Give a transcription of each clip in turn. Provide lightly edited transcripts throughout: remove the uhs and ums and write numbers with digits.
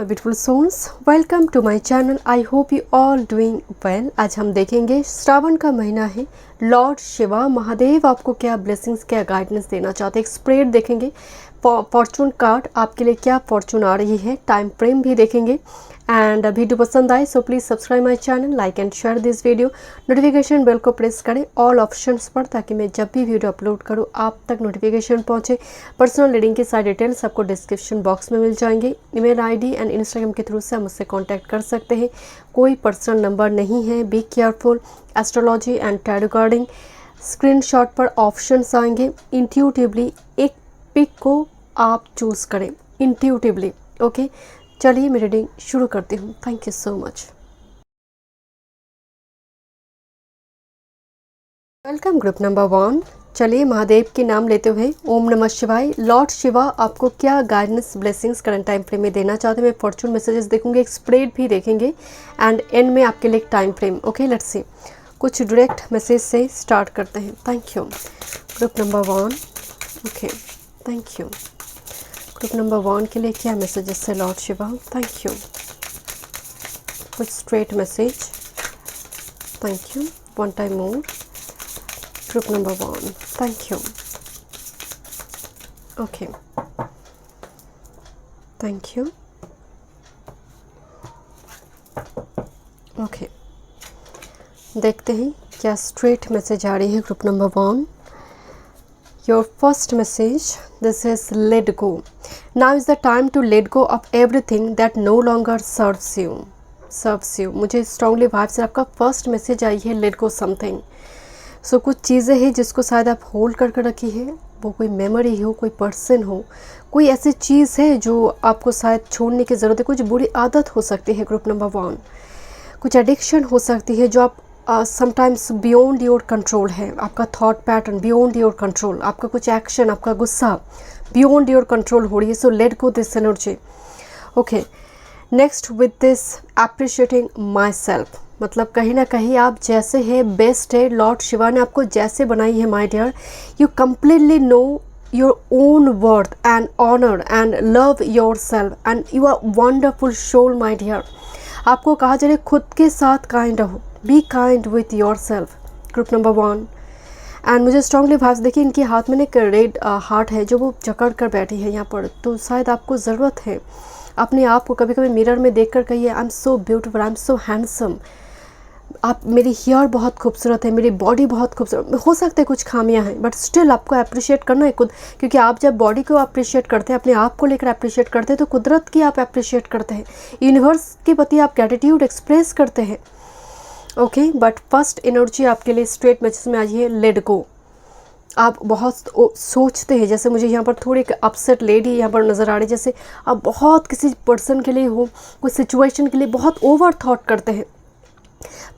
My beautiful souls, welcome to my channel. I hope you all doing well. आज हम देखेंगे श्रावण का महीना है, लॉर्ड शिवा महादेव आपको क्या ब्लेसिंग्स, क्या गाइडेंस देना चाहते हैं। एक स्प्रेड देखेंगे, फॉर्चून कार्ड आपके लिए क्या फॉर्चून आ रही है, टाइम फ्रेम भी देखेंगे। एंड वीडियो पसंद आए so please subscribe my channel, like and share this video. Notification bell को प्रेस करें ऑल ऑप्शंस पर, ताकि मैं जब भी वीडियो अपलोड करूं आप तक नोटिफिकेशन पहुंचे। पर्सनल रीडिंग की सारी डिटेल्स आपको डिस्क्रिप्शन बॉक्स में मिल जाएंगे। ईमेल आईडी एंड इंस्टाग्राम के थ्रू से आप मुझसे कॉन्टैक्ट कर सकते हैं। कोई पर्सनल नंबर नहीं है, be careful. Astrology and tarot carding screenshot पर ऑप्शंस आएंगे। इंट्यूटिवली एक पिक को आप चूज़ करें, इंट्यूटिवली। ओके, चलिए मैं रीडिंग शुरू करती हूँ। Thank you so much. Welcome group number 1। चलिए महादेव के नाम लेते हुए ओम नमः शिवाय। लॉर्ड शिवा आपको क्या guidance, blessings current time frame में देना चाहते हैं। मैं फॉर्चून मैसेजेस देखूंगी, एक स्प्रेड भी देखेंगे एंड एंड में आपके लिए एक time frame. Okay, let's see. कुछ डायरेक्ट मैसेज से स्टार्ट करते हैं। Thank you group number 1। Okay, thank you. Group number 1 के लिए क्या मैसेजेस है लॉर्ड शिवा। Thank you. कुछ straight message. Thank you. One time more. Group number 1, thank you. Okay, thank you. Okay, देखते हैं क्या स्ट्रेट मैसेज आ रही है group number 1। Your first message, this is let go. Now is the time to let go of everything that no longer serves you. मुझे strongly vibe से आपका first message आई है, let go something. सो कुछ चीज़ें हैं जिसको शायद आप होल्ड कर रखी है। वो कोई मेमोरी हो, कोई पर्सन हो, कोई ऐसी चीज़ है जो आपको शायद छोड़ने की ज़रूरत है। कुछ बुरी आदत हो सकती है ग्रुप नंबर 1। कुछ एडिक्शन हो सकती है जो आप समटाइम्स बियॉन्ड योर कंट्रोल है। आपका thought pattern beyond your control, आपका कुछ एक्शन, आपका गुस्सा बियॉन्ड योर कंट्रोल हो रही है। So let go this energy. Okay, next with this appreciating my self, मतलब कहीं ना कहीं आप जैसे है बेस्ट है। लॉर्ड शिवा ने आपको जैसे बनाई है my dear, you completely know your own worth and honour and love your self and you are wonderful soul my dear. आपको कहा जा रहा है खुद के साथ काइंड रहो, B kind with your self. Group number 1 and मुझे स्ट्रांगली भाव देखिए, इनके हाथ में एक रेड हार्ट है जो वो जकड़ कर बैठी है यहाँ पर। तो शायद आपको ज़रूरत है अपने आप को कभी कभी मिरर में देखकर कहिए I am so beautiful, I am so handsome. आप, मेरी हेयर बहुत खूबसूरत है, मेरी बॉडी बहुत खूबसूरत। हो सकता है कुछ खामियां हैं, बट स्टिल आपको अप्रिशिएट करना है खुद, क्योंकि आप जब बॉडी को अप्रिशिएट करते हैं, अपने आप को लेकर अप्रिशिएट करते हैं, तो कुदरत की आप अप्रिशिएट करते हैं, यूनिवर्स के प्रति आप ग्रैटिट्यूड एक्सप्रेस करते हैं। ओके, बट फर्स्ट एनर्जी आपके लिए स्ट्रेट मैसेज में आई है लेट गो। आप बहुत सोचते हैं, जैसे मुझे यहाँ पर थोड़ी अपसेट लेडी यहाँ पर नज़र आ रही है, जैसे आप बहुत किसी पर्सन के लिए हो, कोई सिचुएशन के लिए बहुत ओवर थॉट करते हैं।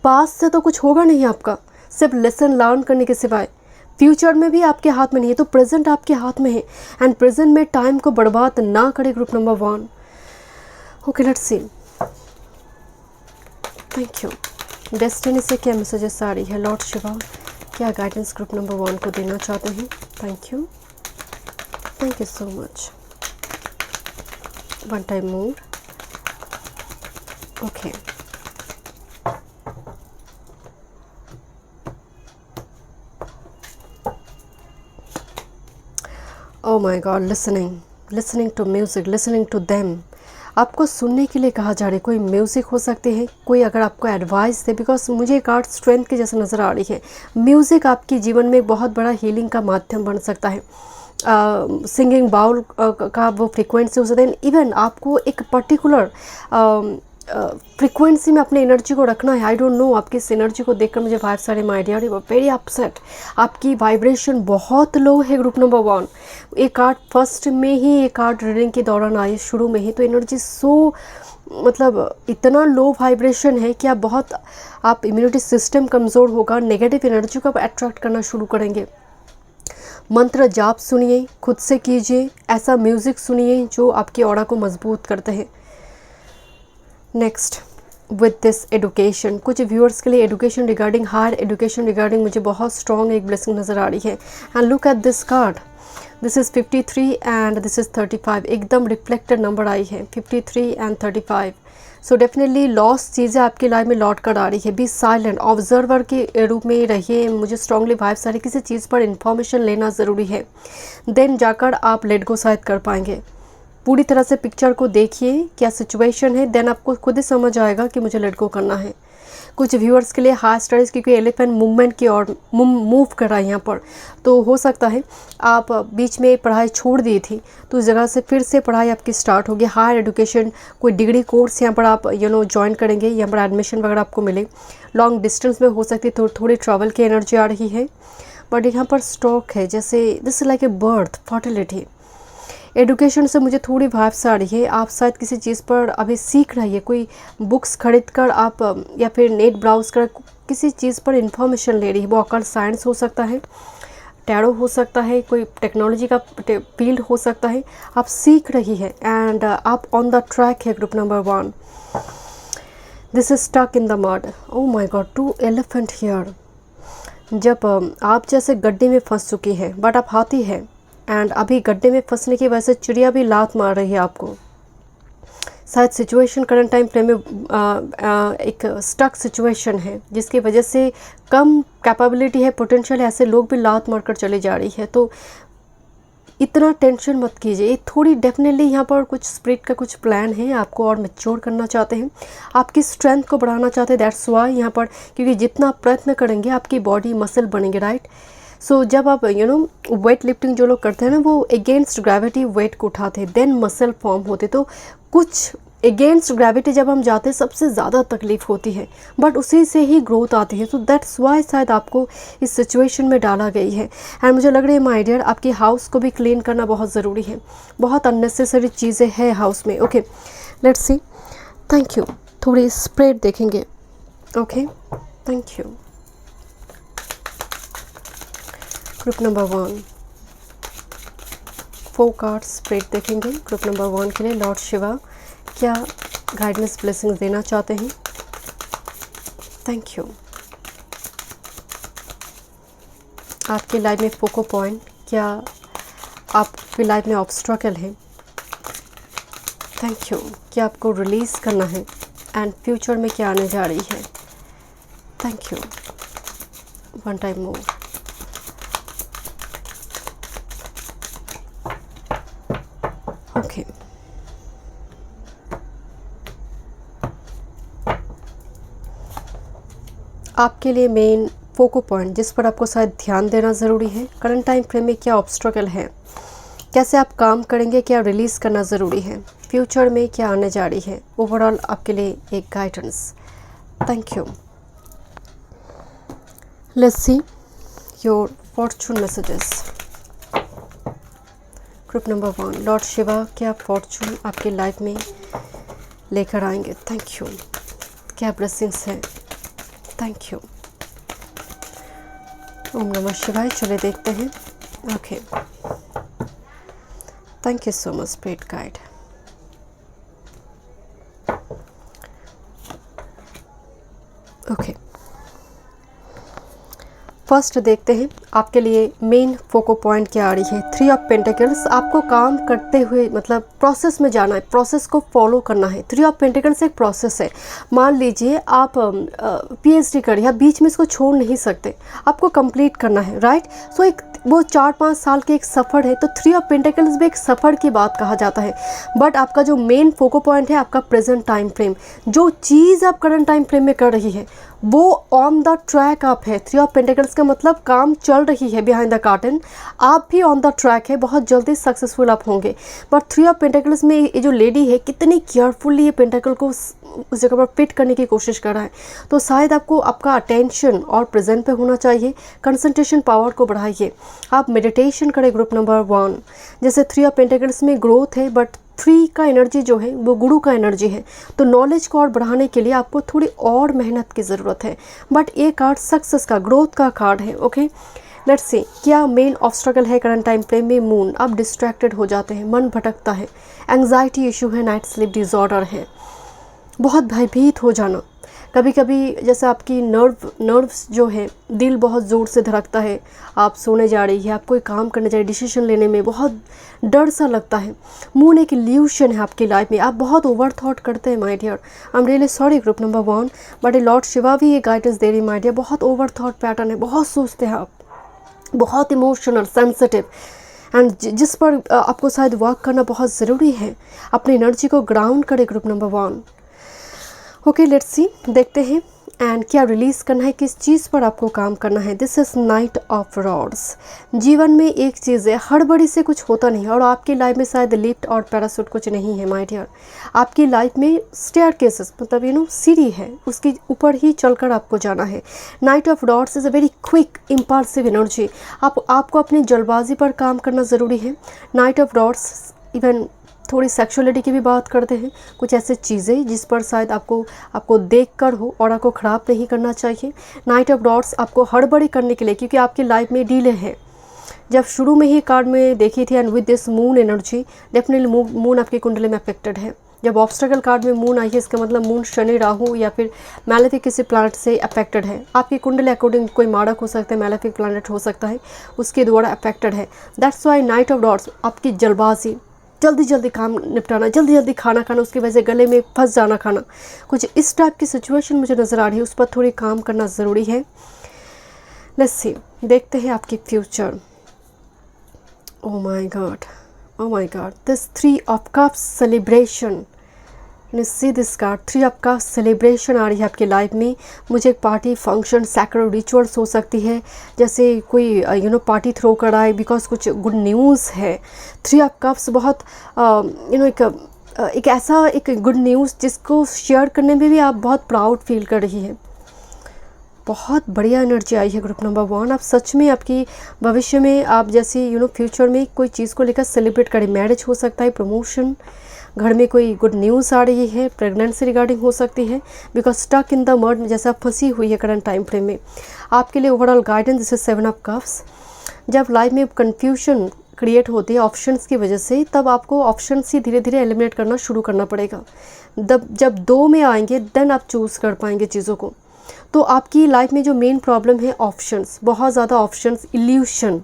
पास्ट से तो कुछ होगा नहीं आपका, सिर्फ लेसन लर्न करने के सिवाय। फ्यूचर में भी आपके हाथ में नहीं है, तो प्रेजेंट आपके हाथ में है एंड प्रेजेंट में टाइम को बर्बाद ना करें group number 1। Okay, let's see. Thank you. Destiny से क्या मैसेजेस आ रही है लॉर्ड शिवा, क्या गाइडेंस ग्रुप नंबर 1 को देना चाहते हैं। Thank you, thank you so much. One time more. Okay, oh my God, listening to music, listening to them. आपको सुनने के लिए कहा जा रहा है। कोई म्यूज़िक हो सकते हैं, कोई अगर आपको एडवाइस दे, बिकॉज मुझे एक आर्ट स्ट्रेंथ की जैसे नज़र आ रही है। म्यूज़िक आपके जीवन में एक बहुत बड़ा हीलिंग का माध्यम बन सकता है। सिंगिंग बाउल का वो फ्रिक्वेंसी हो सकता है। इवन आपको एक पर्टिकुलर फ्रिक्वेंसी में अपने एनर्जी को रखना है। आई डोंट नो, आपकी इस एनर्जी को देखकर मुझे वाइब सारे माय डियर वेरी अपसेट। आपकी वाइब्रेशन बहुत लो है ग्रुप नंबर 1। एक कार्ड फर्स्ट में ही, एक कार्ड रीडिंग के दौरान आई शुरू में ही, तो एनर्जी सो मतलब इतना लो वाइब्रेशन है कि आप इम्यूनिटी सिस्टम कमज़ोर होगा, नेगेटिव एनर्जी को आप अट्रैक्ट करना शुरू करेंगे। मंत्र जाप सुनिए, खुद से कीजिए, ऐसा म्यूज़िक सुनिए जो आपकी ऑरा को मजबूत करते हैं। Next with this education. कुछ व्यूअर्स के लिए education regarding, higher education regarding मुझे बहुत स्ट्रॉन्ग एक ब्लेसिंग नज़र आ रही है। And look at this card, this is 53 and this is 35, एकदम रिफ्लेक्टेड नंबर आई है 53 एंड 35। सो डेफिनेटली लॉस चीज़ें आपकी लाइफ में लौट कर आ रही है। बी साइलेंट, ऑब्जर्वर के रूप में रहिए। मुझे स्ट्रांगली वाइब्स आ रही है, किसी चीज़ पर इन्फॉर्मेशन लेना ज़रूरी है, देन जाकर आप लेट गो शायद कर पाएंगे। पूरी तरह से पिक्चर को देखिए क्या सिचुएशन है, देन आपको खुद ही समझ आएगा कि मुझे लेट गो करना है। कुछ व्यूअर्स के लिए हाई स्टडीज़, क्योंकि एलिफेंट मूवमेंट की ओर मूव कर रहा है यहाँ पर, तो हो सकता है आप बीच में पढ़ाई छोड़ दी थी तो उस जगह से फिर से पढ़ाई आपकी स्टार्ट होगी। हायर एजुकेशन, कोई डिग्री कोर्स यहाँ पर आप ज्वाइन करेंगे, यहाँ पर एडमिशन वगैरह आपको मिले। लॉन्ग डिस्टेंस में हो सकती है, थोड़ी ट्रैवल की एनर्जी आ रही है, बट यहाँ पर स्टॉक है, जैसे this is like a birth, fertility. Education से मुझे थोड़ी वाइब्स आ रही है, आप शायद किसी चीज़ पर अभी सीख रही है, कोई बुक्स खरीद कर आप या फिर नेट ब्राउज कर किसी चीज़ पर इंफॉर्मेशन ले रही है। वो अकल साइंस हो सकता है, टैरो हो सकता है, कोई टेक्नोलॉजी का फील्ड हो सकता है, आप सीख रही है एंड आप ऑन द ट्रैक है। Group number 1, this is stuck in the mud. Oh my God, 2 elephant here. जब आप जैसे गड्ढे में फंस चुकी है, बट आप हाथी है एंड अभी गड्ढे में फंसने की वजह से चिड़िया भी लात मार रही है आपको। शायद सिचुएशन करंट टाइम फ्रेम में एक स्टक सिचुएशन है, जिसकी वजह से कम कैपेबिलिटी है, पोटेंशियल है, ऐसे लोग भी लात मारकर चले जा रही है। तो इतना टेंशन मत कीजिए, थोड़ी डेफिनेटली यहाँ पर कुछ स्पिरिट का कुछ प्लान है, आपको और मैच्योर करना चाहते हैं, आपकी स्ट्रेंथ को बढ़ाना चाहते हैं। दैट्स वाई यहाँ पर, क्योंकि जितना प्रयत्न करेंगे आपकी बॉडी मसल बनेंगे, राइट। सो जब आप वेट लिफ्टिंग जो लोग करते हैं ना, वो अगेंस्ट ग्रेविटी वेट को उठाते हैं, देन मसल फॉर्म होते। तो कुछ अगेंस्ट ग्रेविटी जब हम जाते हैं सबसे ज़्यादा तकलीफ होती है, बट उसी से ही ग्रोथ आती है। तो दैट्स वाई शायद आपको इस सिचुएशन में डाला गई है। एंड मुझे लग रही है माय डियर, आपकी हाउस को भी क्लीन करना बहुत ज़रूरी है, बहुत अननेसेसरी चीज़ें हैं हाउस में। Okay, let's see. Thank you. थोड़ी स्प्रेड देखेंगे। Okay, thank you. Group number 1, 4 cards spread देखेंगे। ग्रुप नंबर 1 के लिए लॉर्ड शिवा क्या गाइडेंस ब्लेसिंग देना चाहते हैं। Thank you. आपकी लाइफ में फोको पॉइंट, क्या आपकी लाइफ में ऑब्स्ट्रकल है। Thank you. क्या आपको रिलीज़ करना है एंड फ्यूचर में क्या आने जा रही है। Thank you. 1 time more. Okay, आपके लिए मेन फोको पॉइंट जिस पर आपको शायद ध्यान देना ज़रूरी है, करंट टाइम फ्रेम में क्या ऑब्स्ट्रकल है, कैसे आप काम करेंगे, क्या रिलीज़ करना ज़रूरी है, फ्यूचर में क्या आने जा रही है, ओवरऑल आपके लिए एक guidance. Thank you. Let's see your fortune messages. Group number 1, lord Shiva क्या फॉर्चून आपकी लाइफ में लेकर आएंगे। Thank you. क्या ब्लेसिंग्स हैं। Thank you. ओम नमः शिवाय। चले देखते हैं। Okay, thank you so much spirit guide. Okay, first देखते हैं आपके लिए मेन फोको पॉइंट क्या आ रही है। 3 ऑफ पेंटिकल्स। आपको काम करते हुए मतलब प्रोसेस में जाना है, प्रोसेस को फॉलो करना है। 3 ऑफ पेंटिकल्स एक प्रोसेस है। मान लीजिए आप PhD करिए, आप बीच में इसको छोड़ नहीं सकते, आपको कंप्लीट करना है, राइट। सो एक वो 4-5 साल के एक सफ़र है। तो 3 ऑफ पेंटिकल्स भी एक सफ़र की बात कहा जाता है। बट आपका जो मेन फोको पॉइंट है आपका प्रेजेंट टाइम फ्रेम, जो चीज़ आप करंट टाइम फ्रेम में कर रही है वो ऑन द ट्रैक आप है। 3 ऑफ पेंटिकल्स का मतलब काम चल रही है बिहाइंड द कर्टन, आप भी ऑन द ट्रैक है, बहुत जल्दी सक्सेसफुल आप होंगे। बट 3 ऑफ पेंटिकल्स में ये जो लेडी है कितनी केयरफुली ये पेंटिकल को उस जगह पर फिट करने की कोशिश कर रहा है। तो शायद आपको आपका अटेंशन और प्रेजेंट पे होना चाहिए, कंसंट्रेशन पावर को बढ़ाइए, आप मेडिटेशन करें। ग्रुप नंबर 1, जैसे 3 ऑफ पेंटिकल्स में ग्रोथ है, बट 3 का एनर्जी जो है वो गुरु का एनर्जी है। तो नॉलेज को और बढ़ाने के लिए आपको थोड़ी और मेहनत की ज़रूरत है। बट ये कार्ड सक्सेस का, ग्रोथ का कार्ड है। ओके, लेट्स सी क्या मेन ऑब्स्ट्रकल है करंट टाइम फ्रेम में। मून, आप डिस्ट्रैक्टेड हो जाते हैं, मन भटकता है, एंग्जाइटी इशू है, नाइट स्लीप डिसऑर्डर है, बहुत भयभीत हो जाना, कभी कभी जैसे आपकी नर्व्स जो है, दिल बहुत ज़ोर से धड़कता है, आप सोने जा रही है, आप कोई काम करने जा रही है, डिसीजन लेने में बहुत डर सा लगता है। मून एक इल्यूशन है आपकी लाइफ में, आप बहुत ओवर थॉट करते हैं my dear. I am really sorry group number 1, but lord Shiva भी ये गाइडेंस दे रही माय डियर। बहुत ओवर थॉट पैटर्न है, बहुत सोचते हैं आप, बहुत इमोशनल, सेंसिटिव, एंड जिस पर आपको शायद वर्क करना बहुत ज़रूरी है। अपनी एनर्जी को ग्राउंड करें group number 1। Okay, let's see, देखते हैं एंड क्या रिलीज़ करना है, किस चीज़ पर आपको काम करना है। This is night of rods. जीवन में एक चीज़ है, हड़बड़ी से कुछ होता नहीं, और आपकी लाइफ में शायद लिफ्ट और पैराशूट कुछ नहीं है माय डियर। आपकी लाइफ में स्टेयरकेसेस, मतलब सीढ़ी है, उसके ऊपर ही चलकर आपको जाना है। Night of rods is a very quick impulsive energy. आपको अपनी जल्दबाजी पर काम करना ज़रूरी है। नाइट ऑफ रॉड्स इवन थोड़ी सेक्सुअलिटी की भी बात करते हैं, कुछ ऐसे चीज़ें जिस पर शायद आपको देखकर हो और आपको ख़राब नहीं करना चाहिए। नाइट ऑफ डॉट्स आपको हड़बड़ी करने के लिए, क्योंकि आपकी लाइफ में डिले है। जब शुरू में ही कार्ड में देखी थी, and with this moon energy, definitely moon आपकी कुंडली में अफेक्टेड है। जब ऑब्स्टेकल कार्ड में मून आई है, इसका मतलब मून शनि, राहु या फिर मैलेफिक किसी प्लैनेट से अफेक्टेड है। आपकी कुंडली अकॉर्डिंग कोई मारक हो सकता है, मैलेफिक प्लैनेट हो सकता है, उसके द्वारा अफेक्टेड है। That's why night of dots आपकी जल्दबाजी, जल्दी जल्दी काम निपटाना, जल्दी जल्दी खाना खाना, उसकी वजह से गले में फंस जाना खाना, कुछ इस टाइप की सिचुएशन मुझे नज़र आ रही है। उस पर थोड़ी काम करना ज़रूरी है। लेट्स सी, देखते हैं आपकी future. Oh my God, oh my God, this 3 of cups celebration. See this card, 3 of cups celebration आ रही है आपकी लाइफ में। मुझे एक पार्टी, फंक्शन, सैक्रेड रिचुअल्स हो सकती है, जैसे कोई पार्टी थ्रो कर रहा है, बिकॉज कुछ गुड न्यूज़ है। 3 ऑफ कप्स बहुत एक ऐसा एक गुड न्यूज़ जिसको शेयर करने में भी आप बहुत प्राउड फील कर रही है। बहुत बढ़िया एनर्जी आई है ग्रुप नंबर 1। आप सच में आपकी भविष्य में आप जैसे फ्यूचर में कोई चीज़ को लेकर सेलिब्रेट करें। मैरिज हो सकता है, प्रमोशन, घर में कोई गुड न्यूज़ आ रही है, प्रेगनेंसी रिगार्डिंग हो सकती है, because stuck in the mud में जैसा फंसी हुई है करंट टाइम फ्रेम में। आपके लिए overall guidance this is 7 of cups. जब लाइफ में कन्फ्यूजन क्रिएट होती है ऑप्शंस की वजह से, तब आपको ऑप्शंस ही धीरे धीरे एलिमिनेट करना शुरू करना पड़ेगा। जब 2 में आएंगे देन आप चूज़ कर पाएंगे चीज़ों को। तो आपकी लाइफ में जो मेन प्रॉब्लम है ऑप्शंस, बहुत ज़्यादा ऑप्शंस, इल्यूशन,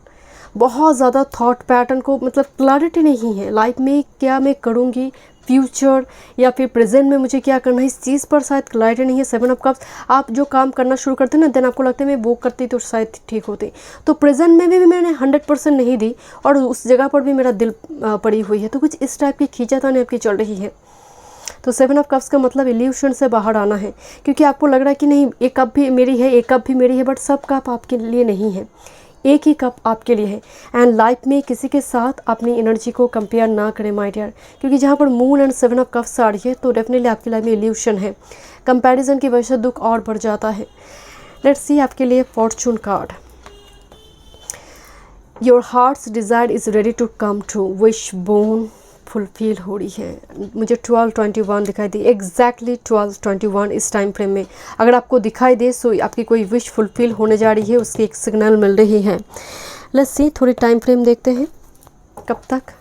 बहुत ज़्यादा थॉट पैटर्न को, मतलब क्लैरिटी नहीं है लाइफ में, क्या मैं करूँगी, फ्यूचर या फिर प्रेजेंट में मुझे क्या करना है, इस चीज़ पर शायद क्लैरिटी नहीं है। 7 ऑफ कप्स, आप जो काम करना शुरू करते हैं ना, देन आपको लगता है मैं वो करती तो शायद ठीक होती। तो प्रेजेंट में भी मैंने 100% नहीं दी, और उस जगह पर भी मेरा दिल पड़ी हुई है। तो कुछ इस टाइप की खींचातानी आपकी चल रही है। तो 7 ऑफ कप्स का मतलब इल्यूशन से बाहर आना है, क्योंकि आपको लग रहा है कि नहीं, एक कप भी मेरी है, एक कप भी मेरी है, बट सब कप आपके लिए नहीं है, एक ही कप आपके लिए है। एंड लाइफ में किसी के साथ अपनी एनर्जी को कंपेयर ना करें माय डियर, क्योंकि जहाँ पर मून एंड 7 ऑफ कप्स आ रही है, तो डेफिनेटली आपकी लाइफ में इल्यूशन है। कंपैरिजन की वजह से दुख और बढ़ जाता है। लेट्स सी आपके लिए fortune card. Your heart's desire is ready to come true, wishbone fulfil हो रही है। मुझे 12:21 दिखाई दी, एग्जैक्टली 12:21 इस टाइम फ्रेम में। अगर आपको दिखाई दे सो आपकी कोई विश फुलफिल होने जा रही है, उसकी एक सिग्नल मिल रही है। लेट्स सी, थोड़ी टाइम फ्रेम देखते हैं कब तक।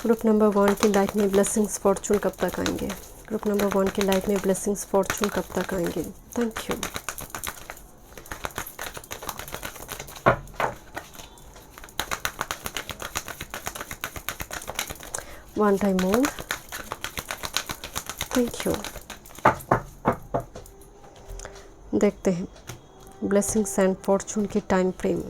ग्रुप नंबर 1 की लाइफ में ब्लेसिंग्स फॉर्चून कब तक आएंगे? ग्रुप नंबर 1 की लाइफ में ब्लेसिंग्स फॉर्चून कब तक आएंगे? Thank you. One time more. Thank you. देखते हैं ब्लेसिंग्स एंड फॉर्चून की टाइम फ्रेम।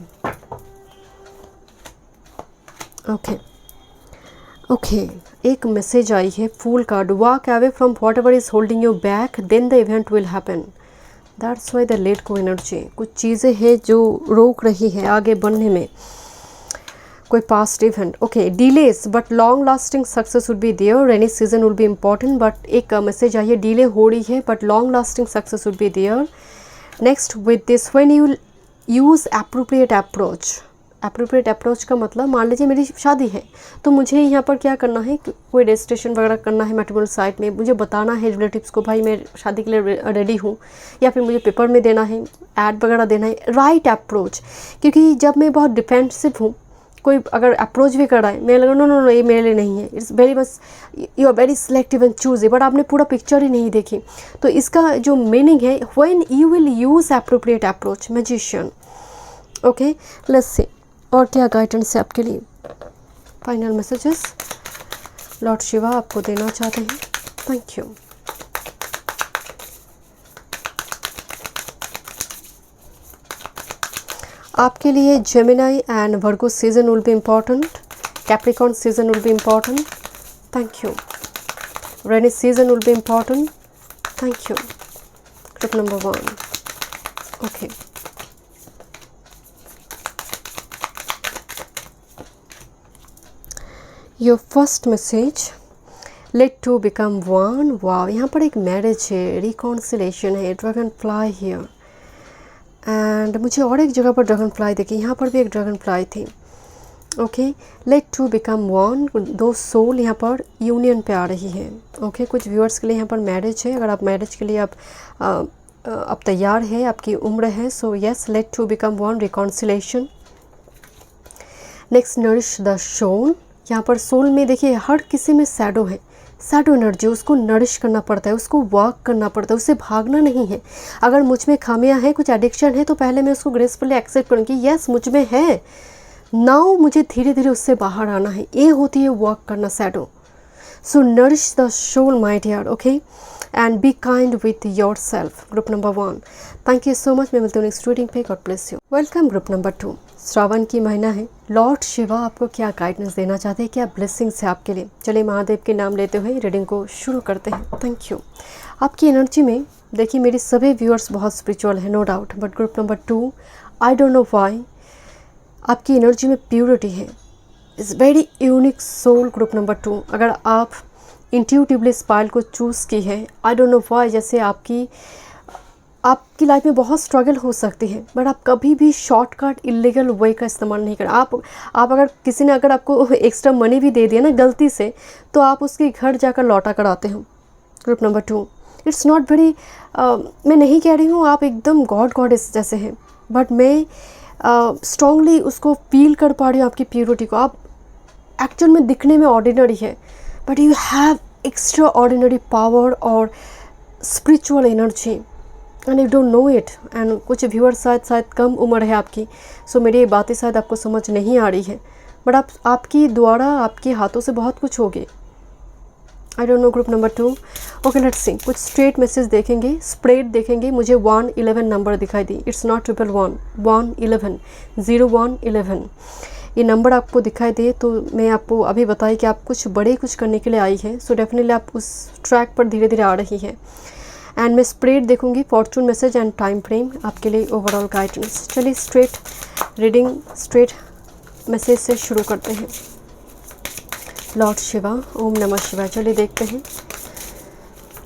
ओके, एक मैसेज आई है, fool card. Walk away from whatever is holding you back, then the event will happen. That's why the let go energy. कुछ चीज़ें हैं जो रोक रही है आगे बढ़ने में, कोई past event. Okay, delays but long lasting success would be there, rainy season would be important, but एक मैसेज आई है, डिले हो रही है but long lasting success would be there. Next with this, when you use appropriate approach. Appropriate approach का मतलब, मान लीजिए मेरी शादी है, तो मुझे यहाँ पर क्या करना है, कोई रजिस्ट्रेशन वगैरह करना है मैट्रिमोनियल साइट में, मुझे बताना है रिलेटिव्स को, भाई मैं शादी के लिए रेडी हूँ, या फिर मुझे पेपर में देना है, ऐड वगैरह देना है। राइट अप्रोच, क्योंकि जब मैं बहुत डिफेंसिव हूँ, कोई अगर अप्रोच भी कर रहा है, मैं लगा नो नो नो ये मेरे लिए नहीं है, it's very much you are very selective and choosy, but आपने पूरा पिक्चर ही नहीं देखी। तो इसका जो मीनिंग है, when you will use appropriate approach, magician. Okay, let's सी और क्या गाइडेंस है आपके लिए, फाइनल मैसेजेस लॉर्ड शिवा आपको देना चाहते हैं। Thank you. आपके लिए Gemini and Virgo season will be important, Capricorn season will be important, thank you. Rainy season will be important, thank you. Group number 1, okay. Your first message, late to become one. Wow, यहाँ पर एक marriage है, reconciliation है, dragon fly here, and मुझे और एक जगह पर ड्रैगन फ्लाई देखी, यहाँ पर भी एक ड्रैगन फ्लाई थी। Okay, let to become one, दो सोल यहाँ पर यूनियन पे आ रही है। ओके, कुछ व्यूअर्स के लिए यहाँ पर मैरिज है, अगर आप मैरिज के लिए आप तैयार है, आपकी उम्र है, so yes, let to become one, reconciliation. Next, nourish the soul, यहाँ पर सोल में देखिए हर किसी में शैडो है, शैडो एनर्जी, उसको नरिश करना पड़ता है, उसको वर्क करना पड़ता है, उससे भागना नहीं है। अगर मुझ में खामियां हैं, कुछ एडिक्शन है, तो पहले मैं उसको ग्रेसफुली एक्सेप्ट करूँगी, यस मुझ में है, नाउ मुझे धीरे धीरे उससे बाहर आना है, ये होती है वर्क करना, shadow. So nourish the soul my dear, okay, and be kind with your self. Group number 1, thank you so much. मैं मिलती हूँ नेक्स्ट रीडिंग पे, God bless you. Welcome group number 2, Shravan की महीना है, लॉर्ड शिवा आपको क्या गाइडेंस देना चाहते हैं, क्या ब्लेसिंग्स है आपके लिए। चलिए महादेव के नाम लेते हुए रीडिंग को शुरू करते हैं। Thank you. आपकी एनर्जी में देखिए मेरे सभी व्यूअर्स बहुत स्पिरिचुअल है, no doubt, but group number 2, I don't know why आपकी एनर्जी में प्योरिटी है, is very unique soul. Group number 2, अगर आप इंट्यूटिवली स्पाइल को चूज़ की है, आई डोंट नो व्हाई, जैसे आपकी लाइफ में बहुत स्ट्रगल हो सकती है, बट आप कभी भी शॉर्टकट इलीगल वे का इस्तेमाल नहीं करें। आप अगर किसी ने अगर आपको एक्स्ट्रा मनी भी दे दिया ना गलती से, तो आप उसके घर जाकर लौटा कर आते हो। Group number 2, it's not very, मैं नहीं कह रही हूँ आप एकदम गॉडेस जैसे हैं, बट मैं स्ट्रांगली उसको फील कर पा रही हूँ आपकी प्योरिटी को। आप एक्चुअल में दिखने में ऑर्डिनरी है, but you have extraordinary power और spiritual energy, and you don't know it. And कुछ व्यूअर्स शायद कम उम्र है आपकी, सो मेरी ये बातें शायद आपको समझ नहीं आ रही है, बट आपकी द्वारा आपके हाथों से बहुत कुछ हो गए। आई don't no. Group number 2, okay, let's see, कुछ स्ट्रेट मैसेज देखेंगे, स्प्रेड देखेंगे। मुझे 111 नंबर दिखाई दी, इट्स नॉट 111, 111, 0111 ये नंबर आपको दिखाई दे, तो मैं आपको अभी बताई कि आप कुछ बड़े कुछ करने के लिए आई है, सो डेफिनेटली आप उस ट्रैक पर धीरे धीरे आ रही है। एंड मैं स्प्रेड देखूंगी, Fortune message and time frame आपके लिए ओवरऑल गाइडेंस। चलिए स्ट्रेट रीडिंग, स्ट्रेट मैसेज से शुरू करते हैं। लॉर्ड शिवा, ओम नमः शिवाय। चलिए देखते हैं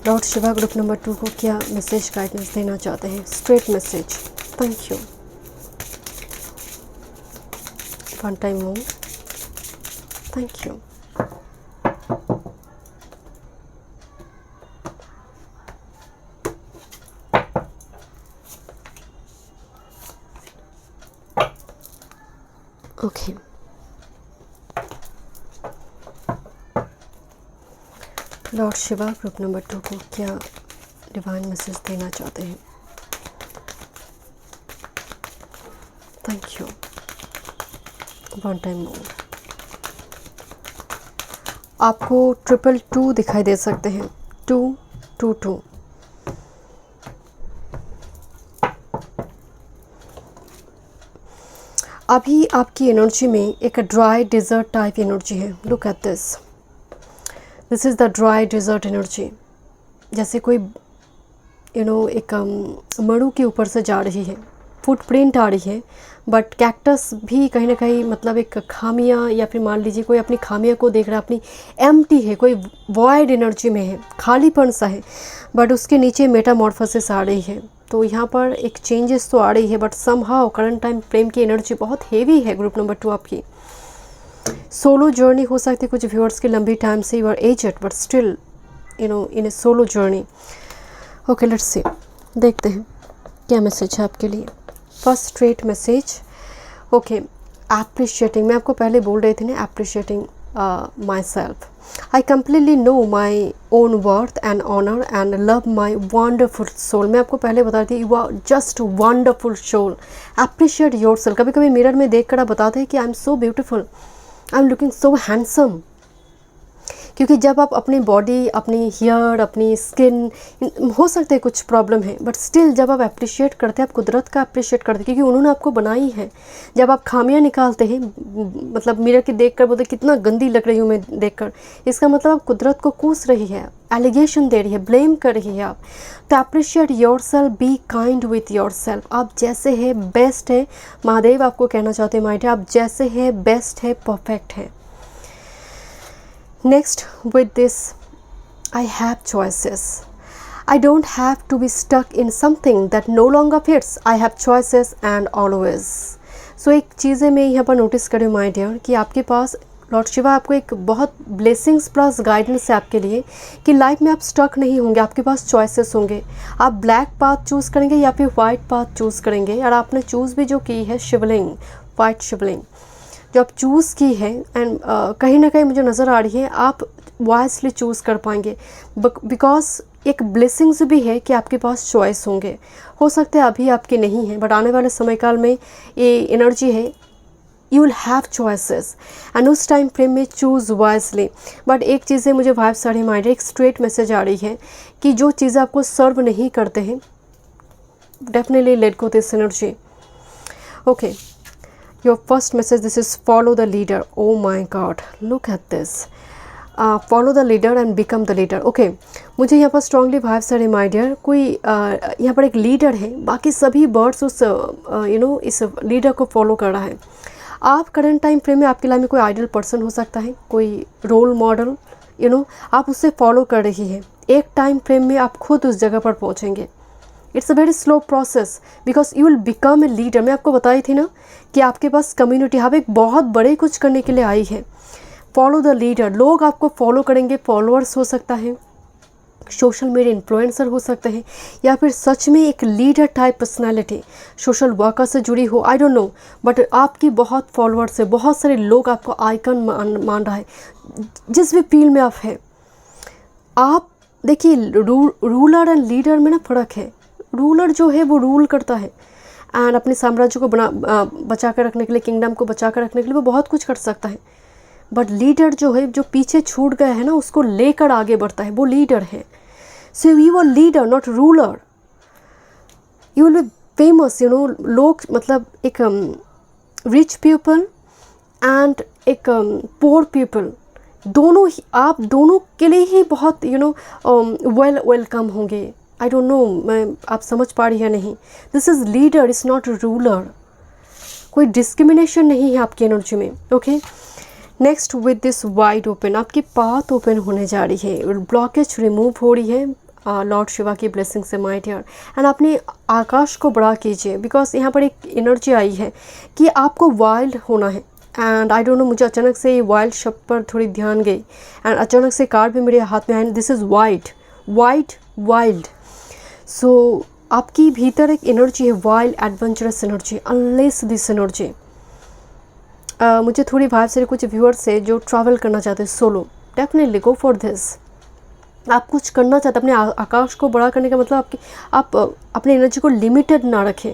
लॉर्ड शिवा ग्रुप नंबर 2 को क्या मैसेज गाइडेंस देना चाहते हैं। Straight message, thank you. One time more, thank you. Okay, Lord Shiva group number 2 को क्या डिवाइन मैसेज देना चाहते हैं। Thank you. वन टाइम मोर। आपको 222 दिखाई दे सकते हैं, 222। अभी आपकी एनर्जी में एक ड्राई डिज़र्ट टाइप एनर्जी है। Look at this, this is the dry desert energy. जैसे कोई एक मड़ू के ऊपर से जा रही है, फुटप्रिंट आ रही है, बट कैक्टस भी कहीं ना कहीं मतलब एक खामियां, या फिर मान लीजिए कोई अपनी खामियां को देख रहा है, अपनी एम्प्टी है, कोई वॉइड एनर्जी में है, खालीपन सा है, बट उसके नीचे मेटामॉर्फोसिस आ रही है। तो यहाँ पर एक चेंजेस तो आ रही है, but somehow current time frame की एनर्जी बहुत हेवी है। ग्रुप नंबर 2 आपकी सोलो जर्नी हो सकती है, कुछ व्यूअर्स की लंबी टाइम से you are aged, but still in a solo journey. Okay, let's see, देखते हैं क्या मैसेज है आपके लिए। First straight message, okay, appreciating, मैं आपको पहले बोल रही थी ना, appreciating myself. I completely know my own worth and honor and love my wonderful soul. मैं आपको पहले बता रही थी, you are just wonderful soul. Appreciate yourself. कभी कभी मिरर में देख कर आप बताते हैं कि I am so beautiful, I am looking so handsome. क्योंकि जब आप अपनी बॉडी, अपनी हेयर, अपनी स्किन, हो सकते हैं कुछ प्रॉब्लम है, बट स्टिल जब आप अप्रिशिएट करते हैं, आप कुदरत का अप्रिशिएट करते हैं क्योंकि उन्होंने आपको बनाई है. जब आप खामियां निकालते हैं, मतलब मिरर के देख कर बोलते कितना गंदी लग रही हूँ मैं देखकर, इसका मतलब आप कुदरत को कोस रही है, एलिगेशन दे रही है, ब्लेम कर रही है आप. तो appreciate your self, B kind with your self. आप जैसे है बेस्ट है. महादेव आपको कहना चाहते हैं माय डियर, आप जैसे है बेस्ट है, परफेक्ट है. Next, with this, I have choices. I don't have to be stuck in something that no longer fits. I have choices and always. So एक चीज़ें मैं यहाँ पर नोटिस करूँ माय डियर कि आपके पास लॉर्ड शिवा आपको एक बहुत ब्लेसिंग्स प्लस गाइडेंस है आपके लिए कि लाइफ में आप स्टक नहीं होंगे, आपके पास चॉइसेस होंगे. आप ब्लैक पाथ चूज़ करेंगे या फिर वाइट पाथ चूज़ करेंगे. और आपने चूज़ भी जो की है शिवलिंग, वाइट शिवलिंग जो आप चूज़ की है, एंड कहीं ना कहीं मुझे नज़र आ रही है आप वाइसली चूज़ कर पाएंगे बिकॉज एक ब्लेसिंग्स भी है कि आपके पास चॉइस होंगे. हो सकता है अभी आपके नहीं है, बट आने वाले समय काल में ये एनर्जी है, you will have choices and उस टाइम फ्रेम में चूज़ वाइसली. बट एक चीज़ है, मुझे वाइब्स आ रही है, एक स्ट्रेट मैसेज आ रही है कि जो चीज़ें आपको सर्व नहीं करते हैं, definitely let go this energy. Okay, your first message, this is follow the leader. Oh my god, look at this. Follow the leader and become the leader. Okay, मुझे यहाँ पर स्ट्रांगली वाइब्स आ रही माय डियर, कोई यहाँ पर एक leader है, बाकी सभी बर्ड्स उस इस लीडर को फॉलो कर रहा है. आप करंट टाइम फ्रेम में आपके लाइफ में कोई आइडल पर्सन हो सकता है, कोई रोल मॉडल, आप उससे फॉलो कर रही है. एक टाइम फ्रेम में आप खुद उस जगह पर पहुँचेंगे. It's a very slow process because you will become a leader. मैं आपको बताई थी ना कि आपके पास कम्युनिटी, आप एक बहुत बड़े कुछ करने के लिए आई है. फॉलो द लीडर, लोग आपको फॉलो करेंगे, फॉलोअर्स हो सकता है, सोशल मीडिया इन्फ्लुएंसर हो सकते हैं, या फिर सच में एक leader type personality social worker से जुड़ी हो, आई डोंट नो, बट आपकी बहुत फॉलोअर्स है, बहुत सारे लोग आपको आइकन मान रहा है जिस भी फील्ड में आप हैं. आप देखिए, रूलर एंड लीडर में ना फ़र्क है. रूलर जो है वो रूल करता है एंड अपने साम्राज्य को बचा कर रखने के लिए, किंगडम को बचा कर रखने के लिए वो बहुत कुछ कर सकता है. बट लीडर जो है, जो पीछे छूट गया है ना, उसको लेकर आगे बढ़ता है, वो लीडर है. So you are leader not ruler. You will be famous, लोग मतलब एक रिच पीपल एंड एक पोअर पीपल, दोनों ही, आप दोनों के लिए ही बहुत वेलकम होंगे. आई डोंट नो मैं आप समझ पा रही है नहीं. This is leader, is not ruler. कोई डिस्क्रिमिनेशन नहीं है आपकी एनर्जी में. Okay, next with this wide open, आपकी पाथ ओपन होने जा रही है, ब्लॉकेज रिमूव हो रही है लॉर्ड शिवा की ब्लेसिंग से माय डियर. एंड अपने आकाश को बड़ा कीजिए बिकॉज यहाँ पर एक एनर्जी आई है कि आपको वाइल्ड होना है. एंड आई डोंट नो, मुझे अचानक से वाइल्ड शब्द पर थोड़ी ध्यान गई एंड अचानक से कार्ड भी मेरे हाथ में आए. This is wild. सो आपकी भीतर एक एनर्जी है, wild adventurous energy. Unless this energy, मुझे थोड़ी वाइब से कुछ व्यूअर्स से जो ट्रैवल करना चाहते हैं solo, definitely go for this. आप कुछ करना चाहते हैं, अपने आकाश को बड़ा करने का मतलब आप अपने एनर्जी को लिमिटेड ना रखें.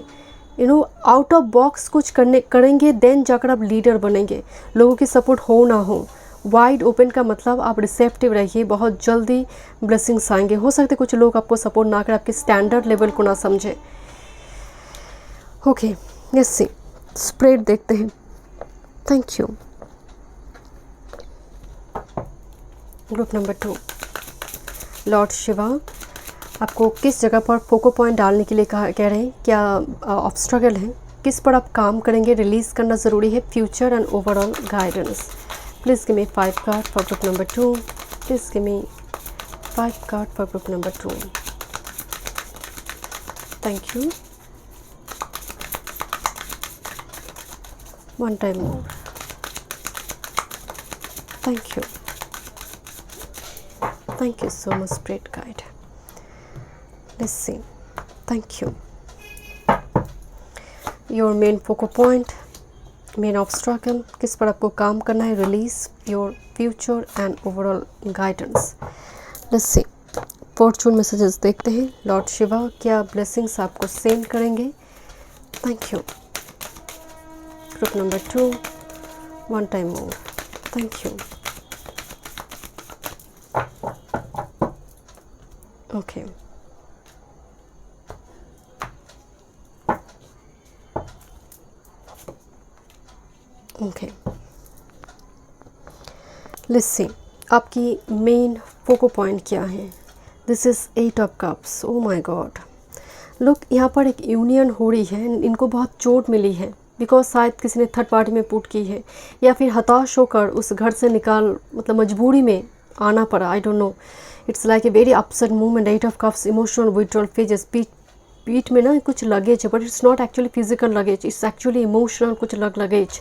आउट ऑफ बॉक्स कुछ करेंगे देन जाकर आप लीडर बनेंगे. लोगों की सपोर्ट हो ना हो, वाइड ओपन का मतलब आप रिसेप्टिव रहिए, बहुत जल्दी ब्लेसिंग्स आएंगे. हो सकते कुछ लोग आपको सपोर्ट ना कर, आपके स्टैंडर्ड लेवल को ना समझे. ओके, लेट्स सी, स्प्रेड देखते हैं. Thank you. Group number 2, Lord Shiva आपको किस जगह पर फोको पॉइंट डालने के लिए कह रहे हैं, क्या ऑब्स्ट्रगल है, किस पर आप काम करेंगे, रिलीज़ करना ज़रूरी है, future and overall guidance. Please give me 5 cards for group number 2. Please give me 5 cards for group number 2. Thank you. One time more. Thank you. Thank you so much, Spirit Guide. Let's see. Thank you. Your main focal point. Main obstacle, किस पर आपको काम करना है, release your future and overall guidance. Let's see fortune messages देखते हैं। Lord Shiva क्या blessings आपको सेंड करेंगे। Thank you. Group number 2 one time more. Thank you. Okay okay let's see आपकी मेन फोको पॉइंट क्या है। This is 8 of cups. Oh my God, लोग यहाँ पर एक यूनियन हो रही है, इनको बहुत चोट मिली है बिकॉज शायद किसी ने थर्ड पार्टी में पुट की है या फिर हताश होकर उस घर से मतलब मजबूरी में आना पड़ा। I don't know, it's like a very upset movement. 8 of cups emotional withdrawal phases. पीठ में ना कुछ लगेज है, but it's not actually physical luggage, it's actually emotional कुछ लगेज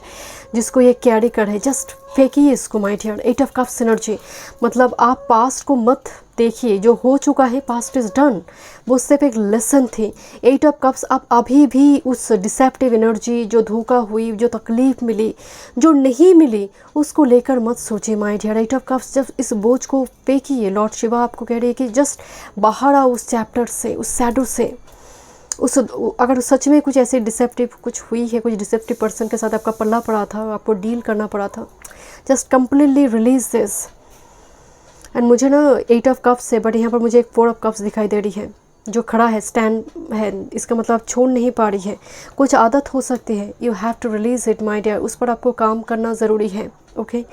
जिसको ये कैरी कर है। जस्ट फेंकिए इसको my dear. 8 of cups energy मतलब आप पास्ट को मत देखिए, जो हो चुका है पास्ट इज डन, वो सिर्फ एक लेसन थी। 8 ऑफ कप्स आप अभी भी उस डिसेप्टिव एनर्जी, जो धोखा हुई, जो तकलीफ मिली, जो नहीं मिली, उसको लेकर मत सोचिए माय डियर। 8 ऑफ कप्स जब इस बोझ को फेंकिए, लॉर्ड शिवा आपको कह रही है कि जस्ट बाहर आओ उस चैप्टर से, उस शैडो से। अगर सच में कुछ ऐसे डिसेप्टिव कुछ हुई है, कुछ डिसेप्टिव पर्सन के साथ आपका पल्ला पड़ा था, आपको डील करना पड़ा था, just completely release this. And मुझे ना 8 ऑफ कप्स है, बट यहाँ पर मुझे एक 4 ऑफ कप्स दिखाई दे रही है जो खड़ा है, स्टैंड है। इसका मतलब आप छोड़ नहीं पा रही है, कुछ आदत हो सकती है। You have to release it my dear, उस पर आपको काम करना ज़रूरी है। ओके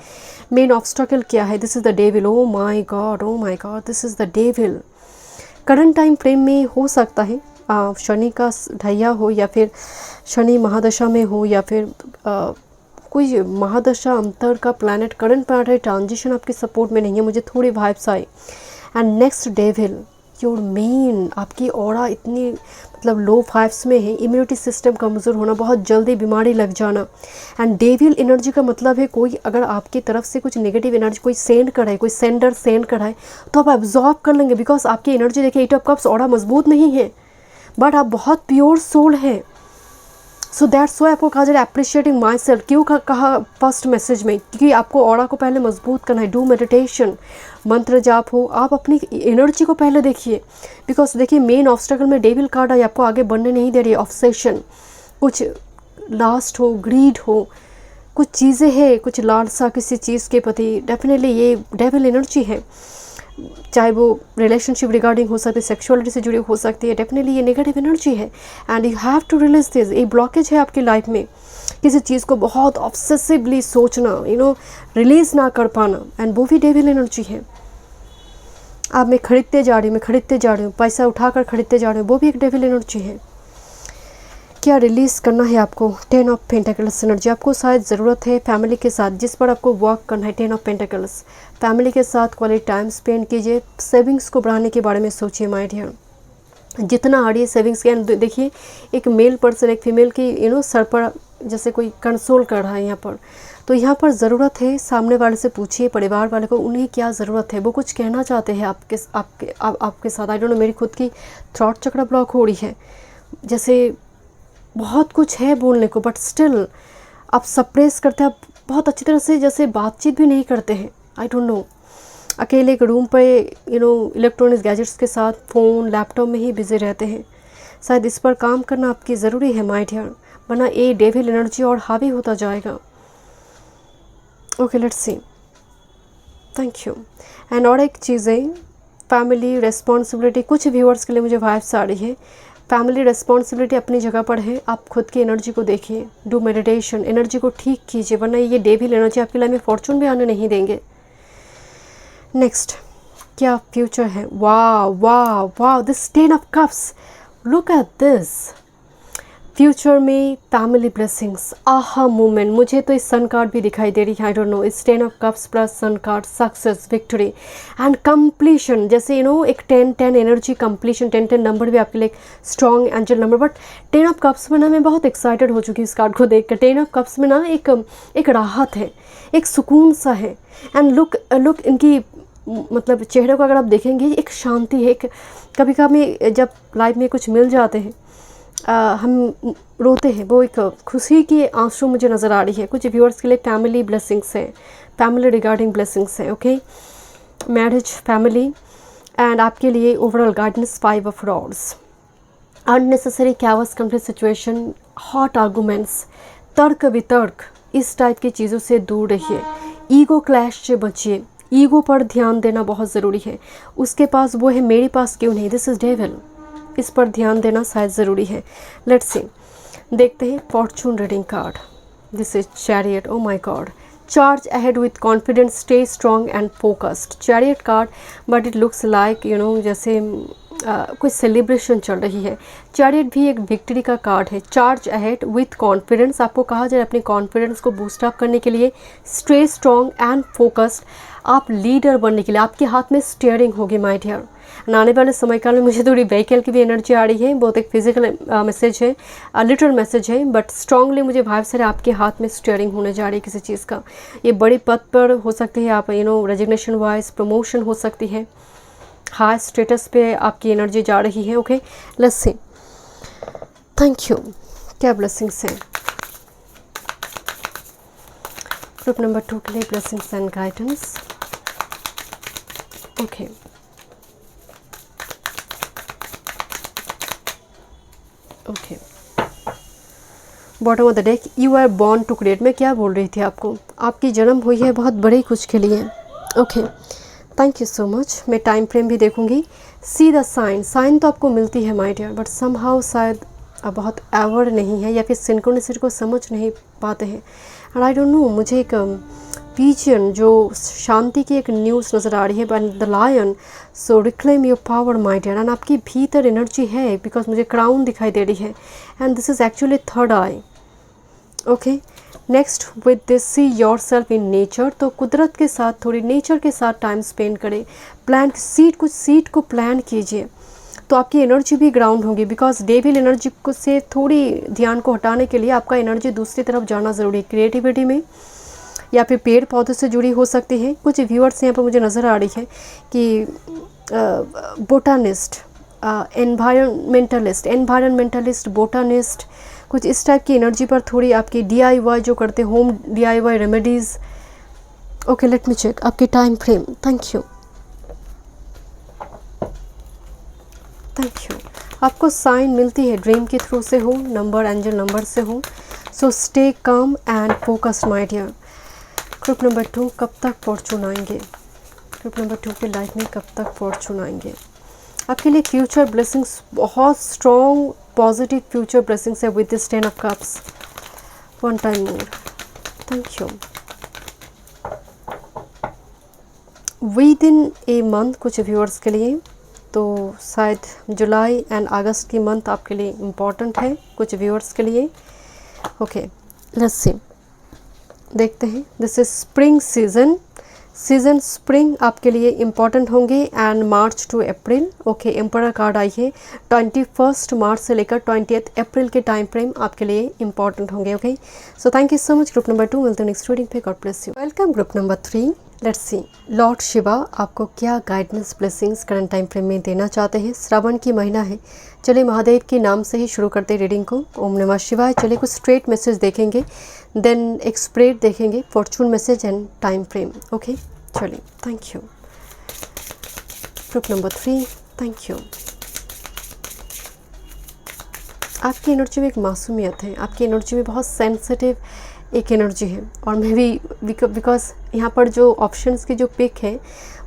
मेन ऑब्स्टकल क्या है? This is the devil. Oh my God, oh my God, this is the devil. Current time frame में हो सकता है शनि का ढैया हो, या फिर शनि महादशा में हो, या फिर कोई महादशा अंतर का प्लैनेट, करंट प्लैनेट ट्रांजिशन आपकी सपोर्ट में नहीं है, मुझे थोड़ी vibes I. And next devil your main, आपकी ऑरा इतनी मतलब लो वाइब्स में है, इम्यूनिटी सिस्टम कमज़ोर होना, बहुत जल्दी बीमारी लग जाना। एंड डेविल एनर्जी का मतलब है कोई अगर आपकी तरफ से कुछ नेगेटिव एनर्जी कोई सेंड कराए, कोई सेंडर सेंड कराए, तो आप एब्जॉर्ब कर लेंगे बिकॉज आपकी एनर्जी देखिए 8 ऑफ कप्स, ऑरा मजबूत नहीं है, बट आप बहुत प्योर सोल है। सो दैट्स वाई आपको कहा जा रहा है अप्रिशिएटिंग माई सेल्फ। क्यों कहा फर्स्ट मैसेज में? क्योंकि आपको ऑरा को पहले मजबूत करना है। डू मेडिटेशन, मंत्र जाप हो, आप अपनी एनर्जी को पहले देखिए। बिकॉज देखिए मेन ऑब्स्टेकल में डेविल कार्ड है, आपको आगे बढ़ने नहीं दे रही है। ऑब्सेशन, कुछ लास्ट हो, ग्रीड हो, कुछ चीज़ें हैं, कुछ लालसा किसी चीज़ के प्रति, डेफिनेटली ये डेविल एनर्जी है। चाहे वो रिलेशनशिप रिगार्डिंग हो सकती है, सेक्सुअलिटी से जुड़ी हो सकती है, डेफिनेटली ये नेगेटिव एनर्जी है। And you have to release this. एक ब्लॉकेज है आपकी लाइफ में, किसी चीज़ को बहुत ऑब्सेसिवली सोचना, रिलीज़ ना कर पाना, एंड वो भी डेविल एनर्जी है। आप मैं खरीदते जा रही हूँ, पैसा उठाकर खरीदते जा रही हूँ, वो भी एक डेविल एनर्जी है। क्या रिलीज़ करना है आपको? 10 ऑफ पेंटाकल्स एनर्जी आपको शायद ज़रूरत है फैमिली के साथ, जिस पर आपको वर्क करना है। 10 ऑफ पेंटाकल्स, फैमिली के साथ क्वालिटी टाइम स्पेंड कीजिए, सेविंग्स को बढ़ाने के बारे में सोचिए माय डियर। जितना आ रही है सेविंग्स के, देखिए एक मेल पर्सन एक फीमेल की सर पर जैसे कोई कंसोल कर रहा है यहाँ पर, तो यहाँ पर ज़रूरत है, सामने वाले से पूछिए, परिवार वाले को उन्हें क्या ज़रूरत है, वो कुछ कहना चाहते हैं आपके साथ। आई डोंट नो, मेरी खुद की थ्रॉट चक्र ब्लॉक हो रही है, जैसे बहुत कुछ है बोलने को, बट स्टिल आप सप्रेस करते हैं, आप बहुत अच्छी तरह से जैसे बातचीत भी नहीं करते हैं। आई डोंट नो, अकेले एक रूम पे इलेक्ट्रॉनिक्स गैजेट्स के साथ फ़ोन लैपटॉप में ही बिजी रहते हैं। शायद इस पर काम करना आपकी ज़रूरी है माय डियर, वरना ये डेविल एनर्जी और हावी होता जाएगा। Okay let's see, thank you. And और एक चीज़ है, फैमिली रिस्पॉन्सिबिलिटी, कुछ व्यूअर्स के लिए मुझे वाइब्स आ रही है। फैमिली रिस्पॉन्सिबिलिटी अपनी जगह पर है, आप खुद की एनर्जी को देखिए, डू मेडिटेशन, एनर्जी को ठीक कीजिए, वरना ये डेविल एनर्जी आपकी लाइफ में फॉर्चून भी आने नहीं देंगे। नेक्स्ट क्या फ्यूचर है? वाह वाह वाह, this 10 of cups, look at this. Future में फैमिली ब्लेसिंग्स, आहा मोमेंट, मुझे तो इस सन कार्ड भी दिखाई दे रही है। आई डोंट नो, इस 10 of cups plus sun card, success, victory and completion. जैसे एक 10-10 एनर्जी, कंप्लीशन, 10-10 नंबर भी आपके लिए strong angel number. But 10 of cups में ना मैं बहुत एक्साइटेड हो चुकी हूँ इस कार्ड को देखकर। 10 ऑफ कप्स में ना एक राहत है, एक सुकून सा है। एंड लुक इनकी मतलब चेहरे को अगर आप देखेंगे, एक शांति है। एक कभी कभी जब लाइफ में कुछ मिल जाते हैं हम रोते हैं, वो एक खुशी की आंसू मुझे नज़र आ रही है। कुछ व्यूअर्स के लिए फैमिली ब्लेसिंग्स हैं, फैमिली रिगार्डिंग ब्लेसिंग्स हैं, ओके, मैरिज, फैमिली, एंड आपके लिए overall guidance 5 of rods. Unnecessary chaos, conflict situation, hot arguments, तर्क वितर्क, इस टाइप की चीज़ों से दूर रहिए। ईगो क्लैश से बचिए, ईगो पर ध्यान देना बहुत ज़रूरी है। उसके पास वो है, मेरे पास क्यों नहीं, दिस इज़ डेविल, इस पर ध्यान देना शायद ज़रूरी है। लेट्स सी, देखते हैं Fortune reading card. This is chariot, O my God. Charge ahead with confidence, stay strong and focused. Chariot card, but it looks like जैसे कोई सेलिब्रेशन चल रही है। चैरियट भी एक विक्ट्री का कार्ड है। चार्ज अहेड विथ कॉन्फिडेंस, आपको कहा जाए अपने कॉन्फिडेंस को बूस्ट अप करने के लिए, स्टे स्ट्रॉन्ग एंड फोकस्ड, आप लीडर बनने के लिए आपके हाथ में स्टीयरिंग होगी माय डियर। आने वाले समय काल में मुझे थोड़ी व्हीकल की भी एनर्जी आ रही है, बहुत एक फिजिकल मैसेज है, लिटरल मैसेज है, बट स्ट्रांगली मुझे भाव से आपके हाथ में स्टीयरिंग होने जा रही है किसी चीज़ का। ये बड़े पद पर हो सकती है आप, रेजिग्नेशन वाइज प्रमोशन हो सकती है, हाई स्टेटस पे आपकी एनर्जी जा रही है। Okay, let's see, thank you, क्या ब्लेसिंग्स हैं ग्रुप नंबर 2 के लिए, blessings and guidance. Okay, okay, bottom of the deck, you are born to create. मैं क्या बोल रही थी आपको, आपकी जन्म हुई है बहुत बड़े कुछ के लिए। Okay, thank you so much. मैं टाइम फ्रेम भी देखूंगी। सी द साइन, साइन तो आपको मिलती है माय डियर, बट समहाउ शायद बहुत एवर नहीं है, या फिर सिंक्रोनिसिटी को समझ नहीं पाते हैं। एंड आई डोंट नो, मुझे एक पिजन जो शांति की एक न्यूज़ नज़र आ रही है, but the lion, so reclaim your power my dear. And आपकी भीतर एनर्जी है, बिकॉज मुझे क्राउन दिखाई दे रही है, and this is actually third I. Okay, next with this, see your self in nature. तो कुदरत के साथ, थोड़ी नेचर के साथ टाइम स्पेंड करें। प्लान सीड, कुछ सीड को प्लान कीजिए, तो आपकी एनर्जी भी ग्राउंड होगी। बिकॉज डेविल एनर्जी को से थोड़ी ध्यान को हटाने के लिए आपका एनर्जी दूसरी तरफ जाना ज़रूरी है, क्रिएटिविटी में, या फिर पेड़ पौधों से जुड़ी हो सकती है। कुछ व्यूअर्स यहाँ पर मुझे नज़र आ रही है कि बोटानिस्ट, एनवायरमेंटलिस्ट, बोटानिस्ट, कुछ इस टाइप की एनर्जी पर थोड़ी आपकी DIY जो करते, home DIY remedies. Okay, let me check आपकी time frame. Thank you, thank you. आपको साइन मिलती है ड्रीम के थ्रू से हो, नंबर, एंजल नंबर से हो। So stay calm and focused my dear. Group number 2, कब तक फॉर्चून आएंगे, ग्रुप नंबर 2 के लाइफ में कब तक फॉर्चून आएंगे। आपके लिए फ्यूचर ब्लेसिंग्स, बहुत स्ट्रॉन्ग पॉजिटिव फ्यूचर ब्लेसिंग्स है with this 10 of cups. One time more, thank you. With in a month, कुछ व्यूअर्स के लिए तो शायद जुलाई एंड अगस्त की मंथ आपके लिए इम्पॉर्टेंट है, कुछ व्यूअर्स के लिए। ओके, लेट्स सी, देखते हैं। This is spring season, spring आपके लिए इम्पॉर्टेंट होंगे, and March two April. Okay, emperor card आई है, 21 मार्च से लेकर 20 अप्रैल के टाइम फ्रेम आपके लिए इम्पॉर्टेंट होंगे। Okay, so thank you so much group number 2। मिलते हैं नेक्स्ट रीडिंग पे। God bless you. Welcome group number 3। Let's see, Lord Shiva आपको क्या guidance blessings current time frame में देना चाहते हैं। श्रावण की महीना है, चलिए महादेव के नाम से ही शुरू करते हैं रीडिंग को। ओम नमः शिवाय। चलिए कुछ स्ट्रेट मैसेज देखेंगे, देन एक स्प्रेड देखेंगे, fortune message and time frame. Okay, चलिए, thank you. Group number 3, thank you. आपकी एनर्जी में एक मासूमियत है, आपकी एनर्जी में बहुत सेंसिटिव एक एनर्जी है, और मैं भी बिकॉज यहाँ पर जो ऑप्शंस की जो पिक है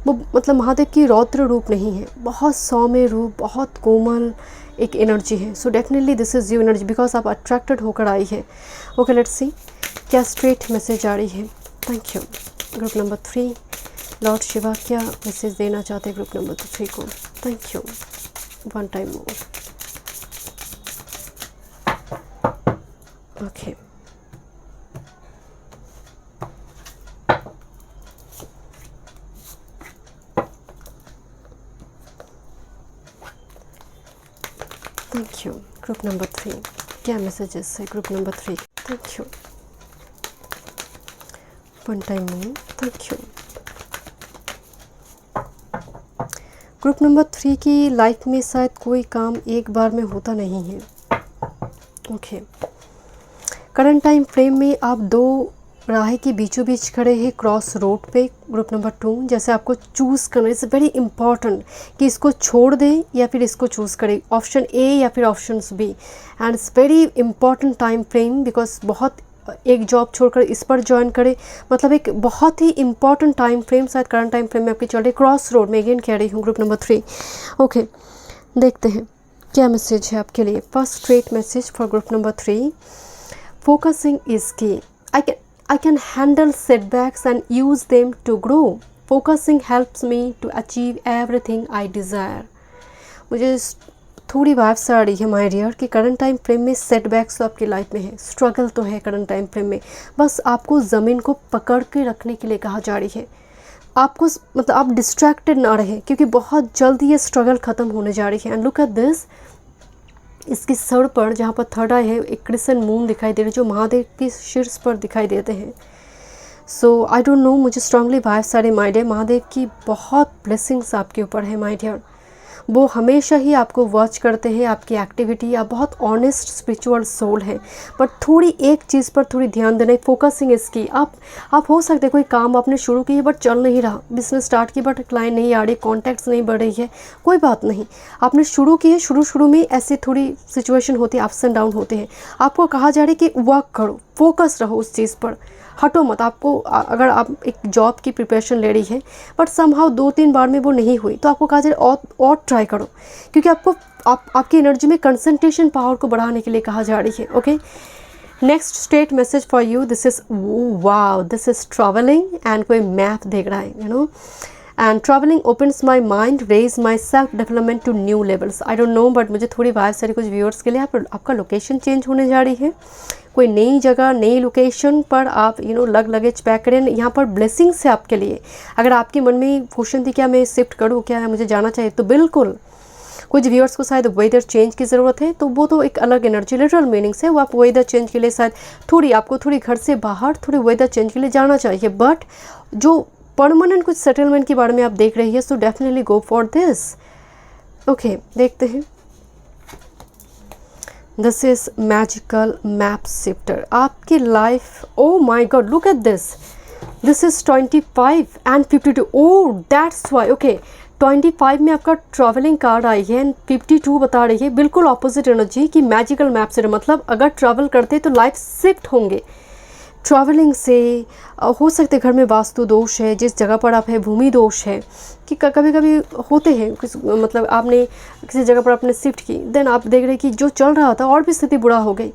वो मतलब महादेव की रौद्र रूप नहीं है, बहुत सौम्य रूप, बहुत कोमल एक एनर्जी है। So definitely this is you energy, because आप अट्रैक्टेड होकर आई है। ओके, लेट्स सी क्या स्ट्रेट मैसेज आ रही है। Thank you. Group number 3, Lord Shiva क्या मैसेज देना चाहते हैं ग्रुप नंबर 3 को। Thank you. One time more. Okay, thank you. Group number 3 क्या मैसेजेस है group number 3। Thank you. One time more. Thank you. Group number 3 की लाइफ में शायद कोई काम एक बार में होता नहीं है, ओके, करंट टाइम फ्रेम में आप दो राह के बीचों बीच खड़े हैं, क्रॉस रोड पे। ग्रुप नंबर 2, जैसे आपको चूज़ करना, इट्स वेरी इंपॉर्टेंट कि इसको छोड़ दें या फिर इसको चूज़ करें, ऑप्शन ए या फिर option B. And it's very important time frame because बहुत, एक जॉब छोड़कर इस पर ज्वाइन करें, मतलब एक बहुत ही इंपॉर्टेंट टाइम फ्रेम शायद करंट टाइम फ्रेम में आपकी चल रही। क्रॉस रोड में अगेन कह रही हूँ ग्रुप नंबर 3। ओके, देखते हैं क्या मैसेज है आपके लिए। First straight message for group number 3, focusing is key. I can handle setbacks and use them to grow. Focusing helps me to achieve everything I desire. मुझे थोड़ी वाइब्स आ रही है माय डियर कि करंट टाइम फ्रेम में setbacks तो आपकी life में है, स्ट्रगल तो है करंट टाइम फ्रेम में, बस आपको ज़मीन को पकड़ के रखने के लिए कहा जा रही है। आपको मतलब आप डिस्ट्रैक्टेड ना रहे क्योंकि बहुत जल्दी ये स्ट्रगल ख़त्म होने जा रही है। एंड लुक एट दिस, इसकी सर पर जहाँ पर थर्ड आई है एक क्रिसेंट मून दिखाई दे रही है जो महादेव के शीर्ष पर दिखाई देते हैं। सो आई डोंट नो, मुझे स्ट्रांगली वाइब्स आ रही माय डियर, महादेव की बहुत ब्लेसिंग्स आपके ऊपर है माय डियर। वो हमेशा ही आपको वॉच करते हैं, आपकी एक्टिविटी। आप बहुत ऑनेस्ट स्पिरिचुअल सोल है, बट थोड़ी एक चीज़ पर थोड़ी ध्यान देना, फोकसिंग इसकी। आप हो सकते कोई काम आपने शुरू की है बट चल नहीं रहा, बिजनेस स्टार्ट की बट क्लाइंट नहीं आ रही, कॉन्टैक्ट्स नहीं बढ़ रही है, कोई बात नहीं, आपने शुरू की है, शुरू में ऐसी थोड़ी सिचुएशन होती है, अप्स एंड डाउन होते हैं। आपको कहा जा रहा है कि वर्क करो, फोकस रहो उस चीज़ पर, हटो मत। आपको अगर आप एक जॉब की प्रिपरेशन ले रही है बट समहाउ 2-3 बार में वो नहीं हुई तो आपको कहा जाए और ट्राई करो, क्योंकि आपको आपकी एनर्जी में कंसंट्रेशन पावर को बढ़ाने के लिए कहा जा रही है। Okay, next state message for you, this is wow, this is travelling and कोई मैप देख रहा है, you know, and travelling opens my mind, raise my self development to new levels. I don't know but मुझे थोड़ी vibe सारी कुछ viewers के लिए आपका लोकेशन चेंज होने जा रही है, कोई नई जगह नई लोकेशन पर आप लगेज पैक करें। यहाँ पर ब्लेसिंग्स है आपके लिए। अगर आपके मन में क्वेश्चन थी क्या मैं शिफ्ट करूँ, क्या मुझे जाना चाहिए, तो बिल्कुल। कुछ व्यूअर्स को शायद वेदर चेंज की ज़रूरत है, तो वो तो एक अलग एनर्जी लिटरल मीनिंग्स है, वो आप वेदर चेंज के लिए शायद आपको थोड़ी घर से बाहर थोड़ी वेदर चेंज के लिए जाना चाहिए। बट जो परमानेंट कुछ सेटलमेंट के बारे में आप देख रही है, so definitely go for this. Okay, देखते हैं। This is magical map shifter आपकी life. Oh my God, look at this, this is 25 and 52। Oh that's why. Okay, 25 में आपका ट्रैवलिंग कार्ड आई है एंड 52 बता रही है, बिल्कुल ऑपोजिट एनर्जी की मैजिकल मैप से। मतलब अगर ट्रैवल करते तो लाइफ शिफ्ट होंगे। ट्रैवलिंग से हो सकते घर में वास्तु दोष है, जिस जगह पर आप है भूमि दोष है, कि कभी कभी होते हैं मतलब आपने किसी जगह पर आपने शिफ्ट की, देन आप देख रहे कि जो चल रहा था और भी स्थिति बुरा हो गई,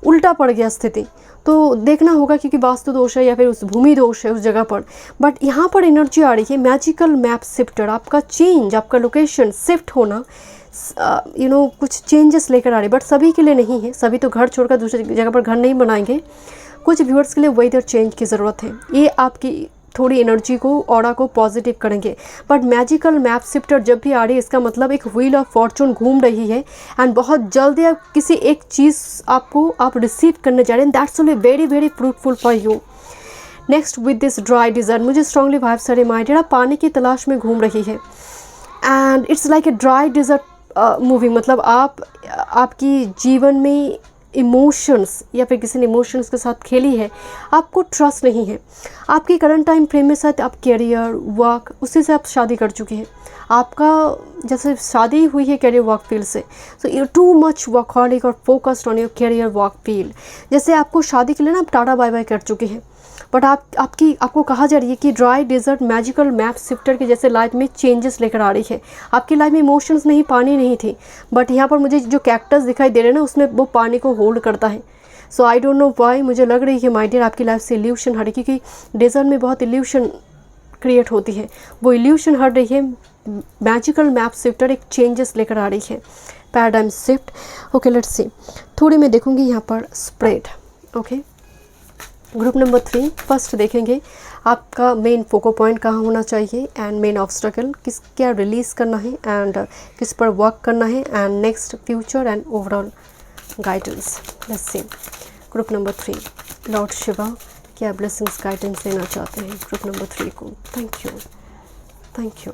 उल्टा पड़ गया स्थिति, तो देखना होगा क्योंकि वास्तु दोष है या फिर उस भूमि दोष है उस जगह पर। बट यहाँ पर एनर्जी आ रही है मैजिकल मैप शिफ्टर, आपका चेंज, आपका लोकेशन शिफ्ट होना, कुछ चेंजेस लेकर आ रही है। बट सभी के लिए नहीं है, सभी तो घर छोड़कर दूसरी जगह पर घर नहीं बनाएंगे। कुछ व्यूअर्स के लिए वेदर चेंज की ज़रूरत है, ये आपकी थोड़ी एनर्जी को, ऑरा को पॉजिटिव करेंगे। बट मैजिकल मैप शिफ्टर जब भी आ रही है, इसका मतलब एक व्हील ऑफ फॉर्चून घूम रही है एंड बहुत जल्दी आप किसी एक चीज़ आप रिसीव करने जा रहे हैं। That's only very very fruitful for you. Next, with this dry desert, मुझे स्ट्रांगली वाइब्स आ रही माइंड, आप पानी की तलाश में घूम रही है and it's like a dry desert moving. मतलब आपकी जीवन में इमोशंस या फिर किसी ने इमोशंस के साथ खेली है, आपको ट्रस्ट नहीं है। आपकी करंट टाइम फ्रेम में साथ आप कैरियर वर्क, उसी से आप शादी कर चुकी हैं, आपका जैसे शादी हुई है कैरियर वर्क फील्ड से, so you too much workaholic और focused on your career work field. जैसे आपको शादी के लिए ना आप टाटा बाय बाय कर चुके हैं, बट आपको कहा जा रही है कि dry desert magical map shifter के जैसे लाइफ में चेंजेस लेकर आ रही है। आपकी लाइफ में इमोशंस नहीं, पानी नहीं थी, बट यहाँ पर मुझे जो कैक्टस दिखाई दे रहे हैं ना, उसमें वो पानी को होल्ड करता है। सो आई डोंट नो वाई, मुझे लग रही है माय डियर आपकी लाइफ से इल्यूशन हट, क्योंकि डेजर्ट में बहुत इल्यूशन क्रिएट होती है, वो इल्यूशन हट रही है। मैजिकल मैप शिफ्टर एक चेंजेस लेकर आ रही है, पैराडाइम शिफ्ट। ओके, लेट्स सी, थोड़ी मैं देखूँगी यहाँ पर spread. Okay, group number 3 first देखेंगे आपका मेन फोको पॉइंट कहाँ होना चाहिए एंड मेन ऑब्स्टेकल क्या रिलीज़ करना है एंड किस पर वर्क करना है and next future and overall guidance. Let's see, group number 3 Lord Shiva क्या ब्लेसिंग्स गाइडेंस देना चाहते हैं ग्रुप नंबर 3 को। Thank you, thank you.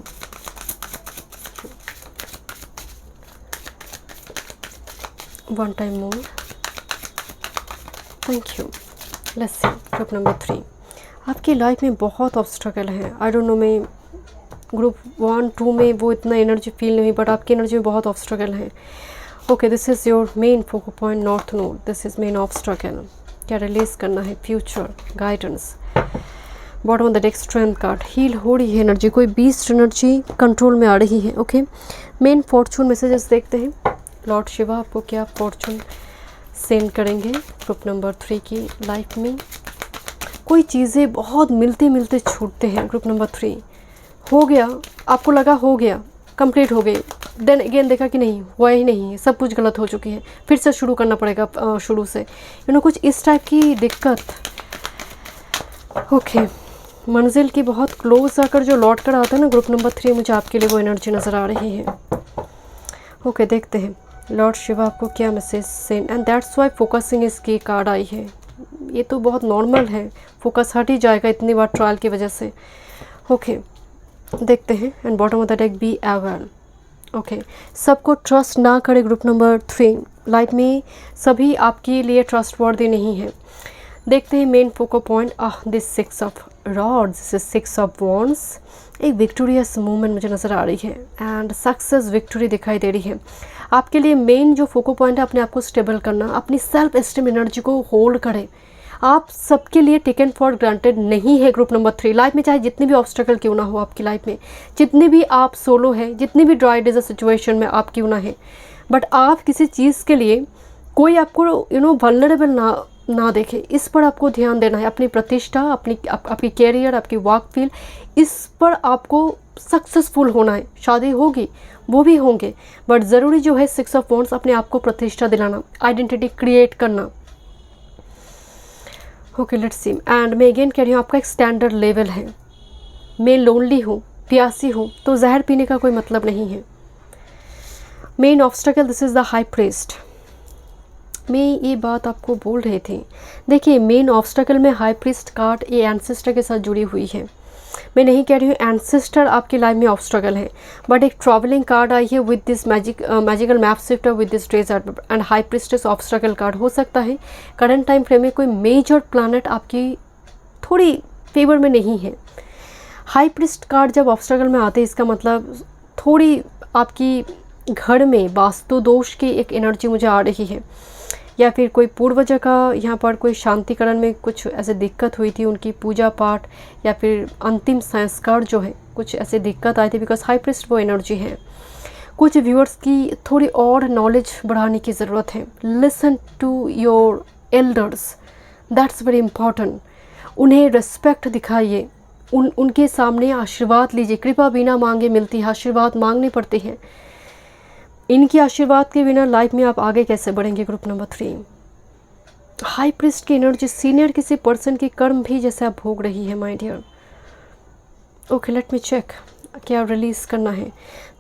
One time more, thank you. Let's see group number 3। आपकी लाइफ में बहुत ऑब्स्ट्रगल है। आई डोंट नो, मैं ग्रुप 1 2 में वो इतना एनर्जी फील नहीं, बट आपकी एनर्जी में बहुत ऑब्स्ट्रगल है। Okay, this is your main focus point, north node. This is main obstacle. क्या रिलीज़ करना है? Future guidance. Bottom of the deck strength card. Heal हो रही है एनर्जी, कोई बीस्ट एनर्जी कंट्रोल में आ रही है। ओके, मेन फॉर्चून मैसेजेस देखते हैं। लॉर्ड शिवा आपको क्या फॉर्चून सेंड करेंगे ग्रुप नंबर 3 की लाइफ में? कोई चीज़ें बहुत मिलते मिलते छूटते हैं ग्रुप नंबर 3। हो गया, आपको लगा हो गया, कंप्लीट हो गई, देन अगेन देखा कि नहीं हुआ ही नहीं है, सब कुछ गलत हो चुकी है, फिर से शुरू करना पड़ेगा शुरू से, कुछ इस टाइप की दिक्कत। ओके, मंजिल की बहुत क्लोज आकर जो लौट कर आता है ना ग्रुप नंबर 3, मुझे आपके लिए वो एनर्जी नज़र आ रही है। ओके, देखते हैं लॉर्ड शिवा आपको क्या message send. And that's why focusing इस की कार्ड आई है। ये तो बहुत नॉर्मल है, फोकस हट ही जाएगा इतनी बार ट्रायल की वजह से। ओके, देखते हैं। And bottom of the deck be aware. Okay, सबको ट्रस्ट ना करे ग्रुप नंबर 3। लाइफ में सभी आपके लिए ट्रस्टवर्दी नहीं है। देखते हैं main focal point. This 6 of rods, this 6 of wands. एक विक्टोरियस मूवमेंट मुझे नज़र आ रही है एंड सक्सेस विक्ट्री दिखाई दे रही है। आपके लिए मेन जो फोको पॉइंट है, अपने आप को स्टेबल करना, अपनी सेल्फ एस्टीम एनर्जी को होल्ड करें। आप सबके लिए टेकन फॉर ग्रांटेड नहीं है ग्रुप नंबर 3। लाइफ में चाहे जितनी भी ऑब्स्टेकल क्यों ना हो आपकी लाइफ में, जितनी भी आप सोलो है, जितनी भी ड्राई डेजर्ट सिचुएशन में आप क्यों ना है, बट आप किसी चीज़ के लिए कोई आपको वल्नरेबल ना देखे, इस पर आपको ध्यान देना है। अपनी प्रतिष्ठा, आपकी कैरियर, आपकी वर्क फील्ड, इस पर आपको सक्सेसफुल होना है। शादी होगी, वो भी होंगे, बट ज़रूरी जो है 6 ऑफ वॉन्ड्स, अपने आप को प्रतिष्ठा दिलाना, आइडेंटिटी क्रिएट करना। Okay, let's C. एंड मैं अगेन कह रही हूँ, आपका एक स्टैंडर्ड लेवल है। मैं लोनली हूँ, प्यासी हूँ, तो जहर पीने का कोई मतलब नहीं है। Main obstacle, this is the high priest. मैं ये बात आपको बोल रहे थे। देखिए, मेन ऑब्स्टेकल में हाई प्रीस्ट कार्ड ये एंसेस्टर के साथ जुड़ी हुई है। मैं नहीं कह रही हूँ एंसेस्टर आपकी लाइफ में ऑब्स्टेकल है, बट एक ट्रैवलिंग कार्ड आई है with this magical map shifter with this treasure and high priestess obstacle card. हो सकता है करंट टाइम फ्रेम में कोई मेजर प्लैनेट आपकी थोड़ी फेवर में नहीं है। हाई प्रीस्ट कार्ड जब ऑब्स्टेकल में आते हैं, इसका मतलब थोड़ी आपकी घर में वास्तु दोष की एक एनर्जी मुझे आ रही है, या फिर कोई पूर्वज का यहाँ पर कोई शांतिकरण में कुछ ऐसे दिक्कत हुई थी, उनकी पूजा पाठ या फिर अंतिम संस्कार जो है, कुछ ऐसे दिक्कत आई थी, बिकॉज हाई प्रीस्ट वो एनर्जी है। कुछ व्यूअर्स की थोड़ी और नॉलेज बढ़ाने की ज़रूरत है। Listen to your elders, that's very important. उन्हें रिस्पेक्ट दिखाइए, उनके सामने आशीर्वाद लीजिए। कृपा बिना मांगे मिलती है, आशीर्वाद मांगने पड़ते हैं। इनकी आशीर्वाद के बिना लाइफ में आप आगे कैसे बढ़ेंगे ग्रुप नंबर 3। हाई प्रीस्ट की एनर्जी सीनियर किसी पर्सन की कर्म भी जैसे आप भोग रही है my dear. Okay, let me check क्या रिलीज़ करना है।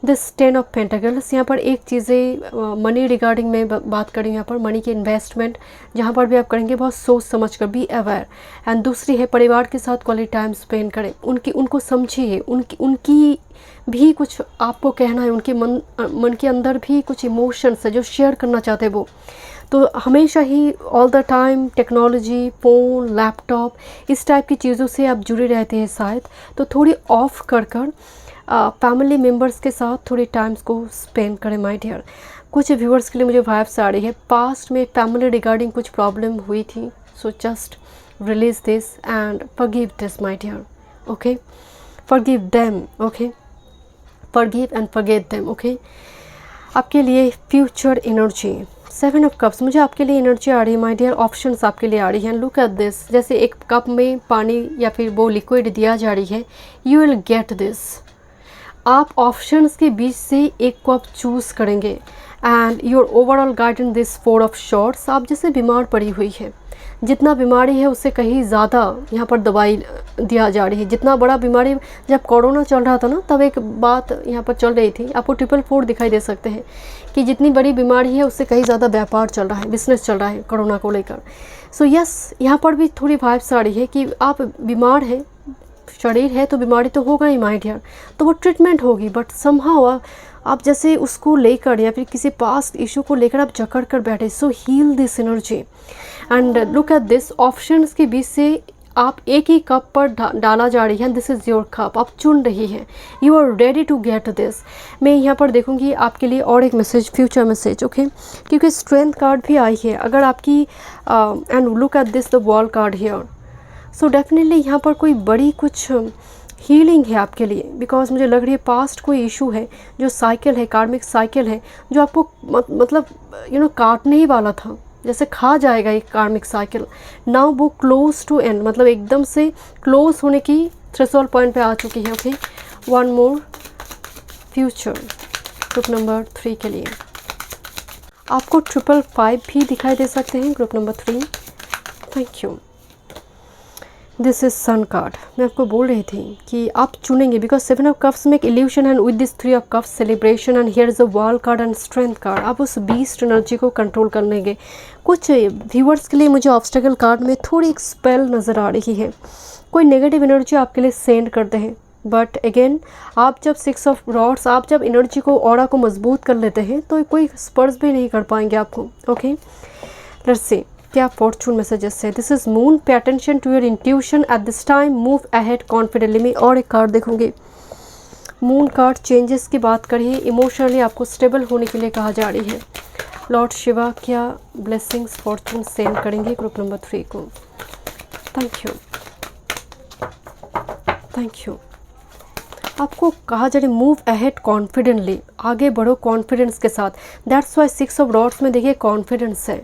दिस 10 ऑफ पेंटाकल्स, यहाँ पर एक चीज़ें मनी रिगार्डिंग में बात करें, यहाँ पर मनी की इन्वेस्टमेंट जहाँ पर भी आप करेंगे बहुत सोच समझ कर, बी अवेयर। एंड दूसरी है परिवार के साथ क्वालिटी टाइम स्पेंड करें, उनको समझिए, उनकी भी कुछ आपको कहना है, उनके मन के अंदर भी कुछ इमोशंस है जो शेयर करना चाहते हैं वो। तो हमेशा ही all the time technology, phone, laptop, इस टाइप की चीज़ों से आप जुड़े रहते हैं शायद, तो थोड़ी ऑफ कर फैमिली मेम्बर्स के साथ थोड़ी टाइम्स को स्पेंड करें माय डियर। कुछ व्यूअर्स के लिए मुझे वाइब्स आ रही है, पास्ट में फैमिली रिगार्डिंग कुछ प्रॉब्लम हुई थी, so just release this and forgive this my dear. Okay, forgive them. Okay, forgive and forget them. Okay, आपके लिए फ्यूचर एनर्जी 7 ऑफ कप्स, मुझे आपके लिए एनर्जी आ रही है माय डियर। ऑप्शंस आपके लिए आ रही हैं। लुक एट दिस, जैसे एक कप में पानी या फिर वो लिक्विड दिया जा रही है, यू विल गेट दिस। आप ऑप्शंस के बीच से एक को आप चूज़ करेंगे and your overall guidance this 4 of shorts. आप जैसे बीमार पड़ी हुई है, जितना बीमारी है उससे कहीं ज़्यादा यहाँ पर दवाई दिया जा रही है। जितना बड़ा बीमारी, जब कोरोना चल रहा था ना, तब एक बात यहाँ पर चल रही थी, आपको 444 दिखाई दे सकते हैं कि जितनी बड़ी बीमारी है उससे कहीं ज़्यादा व्यापार चल रहा है, बिजनेस चल रहा है कोरोना को लेकर। सो यस, यहाँ पर भी थोड़ी वाइब्स आ रही है कि आप बीमार हैं, शरीर है तो बीमारी तो होगा ही माय डियर, तो वो ट्रीटमेंट होगी, बट समहाउ आप जैसे उसको लेकर या फिर किसी पास्ट इशू को लेकर आप जकड़ कर बैठे। So heal this energy and look at this, options के बीच से आप एक ही कप पर डाला जा रही है। दिस इज़ योर कप, आप चुन रही हैं, you are ready to get this. मैं यहाँ पर देखूँगी आपके लिए और एक मैसेज, फ्यूचर मैसेज, ओके, क्योंकि स्ट्रेंथ कार्ड भी आई है। अगर आपकी and look at this the wall card here, so definitely यहाँ पर कोई बड़ी कुछ हीलिंग है आपके लिए, बिकॉज मुझे लग रही है पास्ट कोई इशू है जो साइकिल है, कार्मिक साइकिल है, जो आपको मतलब काटने ही वाला था, जैसे खा जाएगा एक कार्मिक साइकिल। नाउ वो क्लोज टू एंड, मतलब एकदम से क्लोज होने की थ्रेशोल्ड पॉइंट पे आ चुकी है। ओके, वन मोर फ्यूचर ग्रुप नंबर 3 के लिए। आपको 555 भी दिखाई दे सकते हैं group number 3। Thank you. This is sun card. मैं आपको बोल रही थी कि आप चुनेंगे, बिकॉज 7 ऑफ कप्स में एक evolution and with this 3 of cups celebration and here is a wall card and strength card. आप उस बीस्ट एनर्जी को कंट्रोल कर लेंगे। कुछ व्यूअर्स के लिए मुझे ऑब्स्टेकल कार्ड में थोड़ी एक स्पेल नज़र आ रही है, कोई नेगेटिव एनर्जी आपके लिए सेंड करते हैं। बट अगेन, आप जब 6 ऑफ रॉड्स, आप जब एनर्जी को, ऑरा को मजबूत कर लेते हैं तो कोई स्पर्श भी नहीं कर पाएंगे आपको। ओके, लेट्स सी क्या फॉर्चून मैसेजेस है। This is moon, pay attention to your intuition at this time, move ahead confidently. मैं और एक कार्ड देखूंगी। मून कार्ड चेंजेस की बात करिए, इमोशनली आपको स्टेबल होने के लिए कहा जा रही है। लॉर्ड शिवा क्या ब्लेसिंग्स फॉर्चून सेंड करेंगे ग्रुप नंबर 3 को। Thank you, thank you. आपको कहा जा रहा है मूव अहेड कॉन्फिडेंटली, आगे बढ़ो कॉन्फिडेंस के साथ। दैट्स वाई 6 ऑफ रॉड्स में देखिए कॉन्फिडेंस है।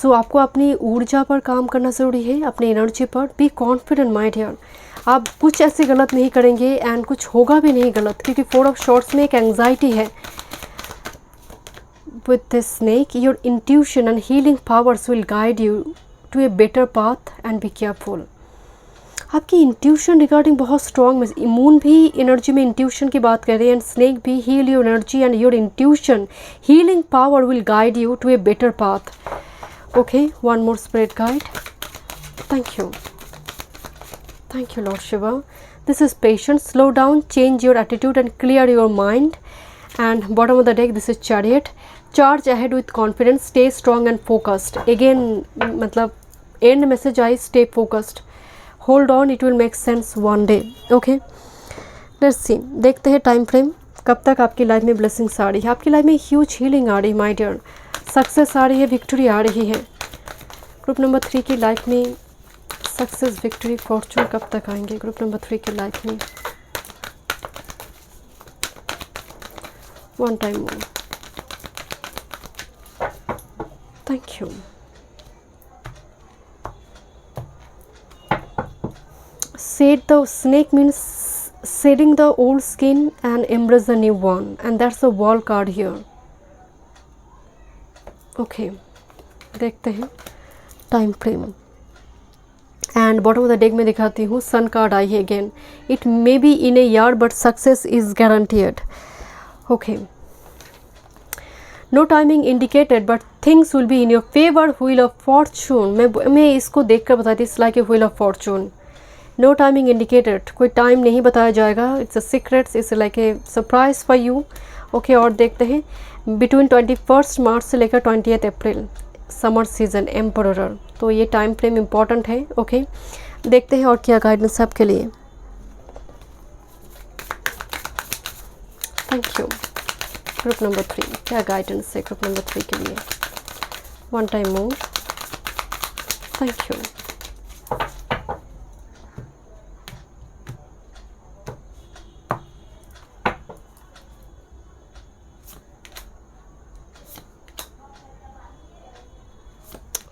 सो आपको अपनी ऊर्जा पर काम करना ज़रूरी है, अपनी एनर्जी पर। बी कॉन्फिडेंट माय डियर, आप कुछ ऐसे गलत नहीं करेंगे एंड कुछ होगा भी नहीं गलत, क्योंकि 4 ऑफ शॉर्ट्स में एक एंग्जाइटी है। With this snake, your intuition and healing powers will guide you to a better path and be careful. आपकी इंट्यूशन रिगार्डिंग बहुत स्ट्रॉन्ग है। मून भी एनर्जी में इंट्यूशन की बात कर रही है एंड स्नेक भी। Heal your energy and your intuition, healing power will guide you to a better path. Okay, one more spirit guide. Thank you, thank you lord Shiva. This is patience, slow down, change your attitude and clear your mind. And bottom of the deck, this is chariot, charge ahead with confidence, stay strong and focused. Again मतलब and message I, stay focused, hold on, it will make sense one day. Okay, let's see, देखते हैं time frame कब तक आपकी life में blessings आ रही है। आपकी लाइफ में ह्यूज हीलिंग आ रही है माय डियर, सक्सेस आ रही है, विक्ट्री आ रही है। ग्रुप नंबर 3 की लाइफ में सक्सेस, विक्ट्री, फॉर्चून कब तक आएंगे ग्रुप नंबर 3 की लाइफ में। One time more. Thank you. Shed the snake means shedding the old skin and embrace the new one, and that's the wall card here. Okay, देखते हैं time frame. And bottom of the deck में दिखाती हूँ, sun card आई है again. It may be in a year but success is guaranteed. Okay, no timing indicated but things will be in your favour, wheel of fortune. मैं इसको देख कर बताती, it's like a wheel of fortune. No timing indicated, कोई time नहीं बताया जाएगा, it's a secrets, it's like a surprise for you. Okay, और देखते हैं बिटवीन 21 मार्च से लेकर 20 अप्रैल, समर सीजन, एम्परर। तो ये टाइम फ्रेम इंपॉर्टेंट है। ओके, देखते हैं और क्या गाइडेंस है आपके लिए। Thank you. ग्रुप नंबर 3 क्या गाइडेंस है ग्रुप नंबर 3 के लिए। One time more. Thank you.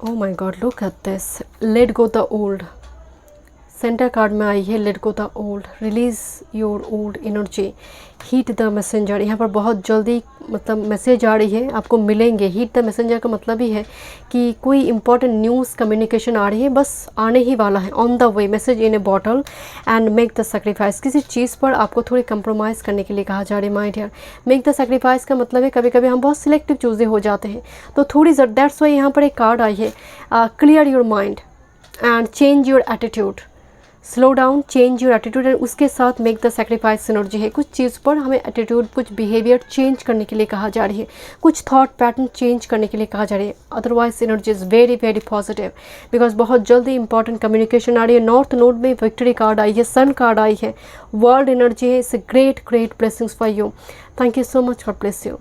Oh my God, look at this. Let go the old. Centre card में आई है let go the old, release your old energy, heat the messenger. यहाँ पर बहुत जल्दी मतलब मैसेज आ रही है, आपको मिलेंगे। हीट द मैसेंजर का मतलब ही है कि कोई इंपॉर्टेंट न्यूज़ कम्युनिकेशन आ रही है, बस आने ही वाला है, on the way, message in A bottle. And make the sacrifice, किसी चीज़ पर आपको थोड़ी कंप्रोमाइज़ करने के लिए कहा जा रहा है my dear. Make the sacrifice का मतलब है कभी कभी हम बहुत सिलेक्टिव चूज़े हो जाते हैं, तो थोड़ी दैट्स वाई यहाँ पर एक कार्ड आई है, clear your mind and change your attitude. Slow down, change your attitude and उसके साथ मेक द सेक्रीफाइस एनर्जी है। कुछ चीज़ पर हमें एटीट्यूड, कुछ बिहेवियर चेंज करने के लिए कहा जा रही है, कुछ थॉट पैटर्न चेंज करने के लिए कहा जा रही है। Otherwise energy is very very positive, because बहुत जल्दी इंपॉर्टेंट कम्युनिकेशन आ रही है। नॉर्थ नोड में विक्ट्री कार्ड आई है, सन कार्ड आई है, वर्ल्ड एनर्जी है। It's great great blessings for you. Thank you so much, God bless you.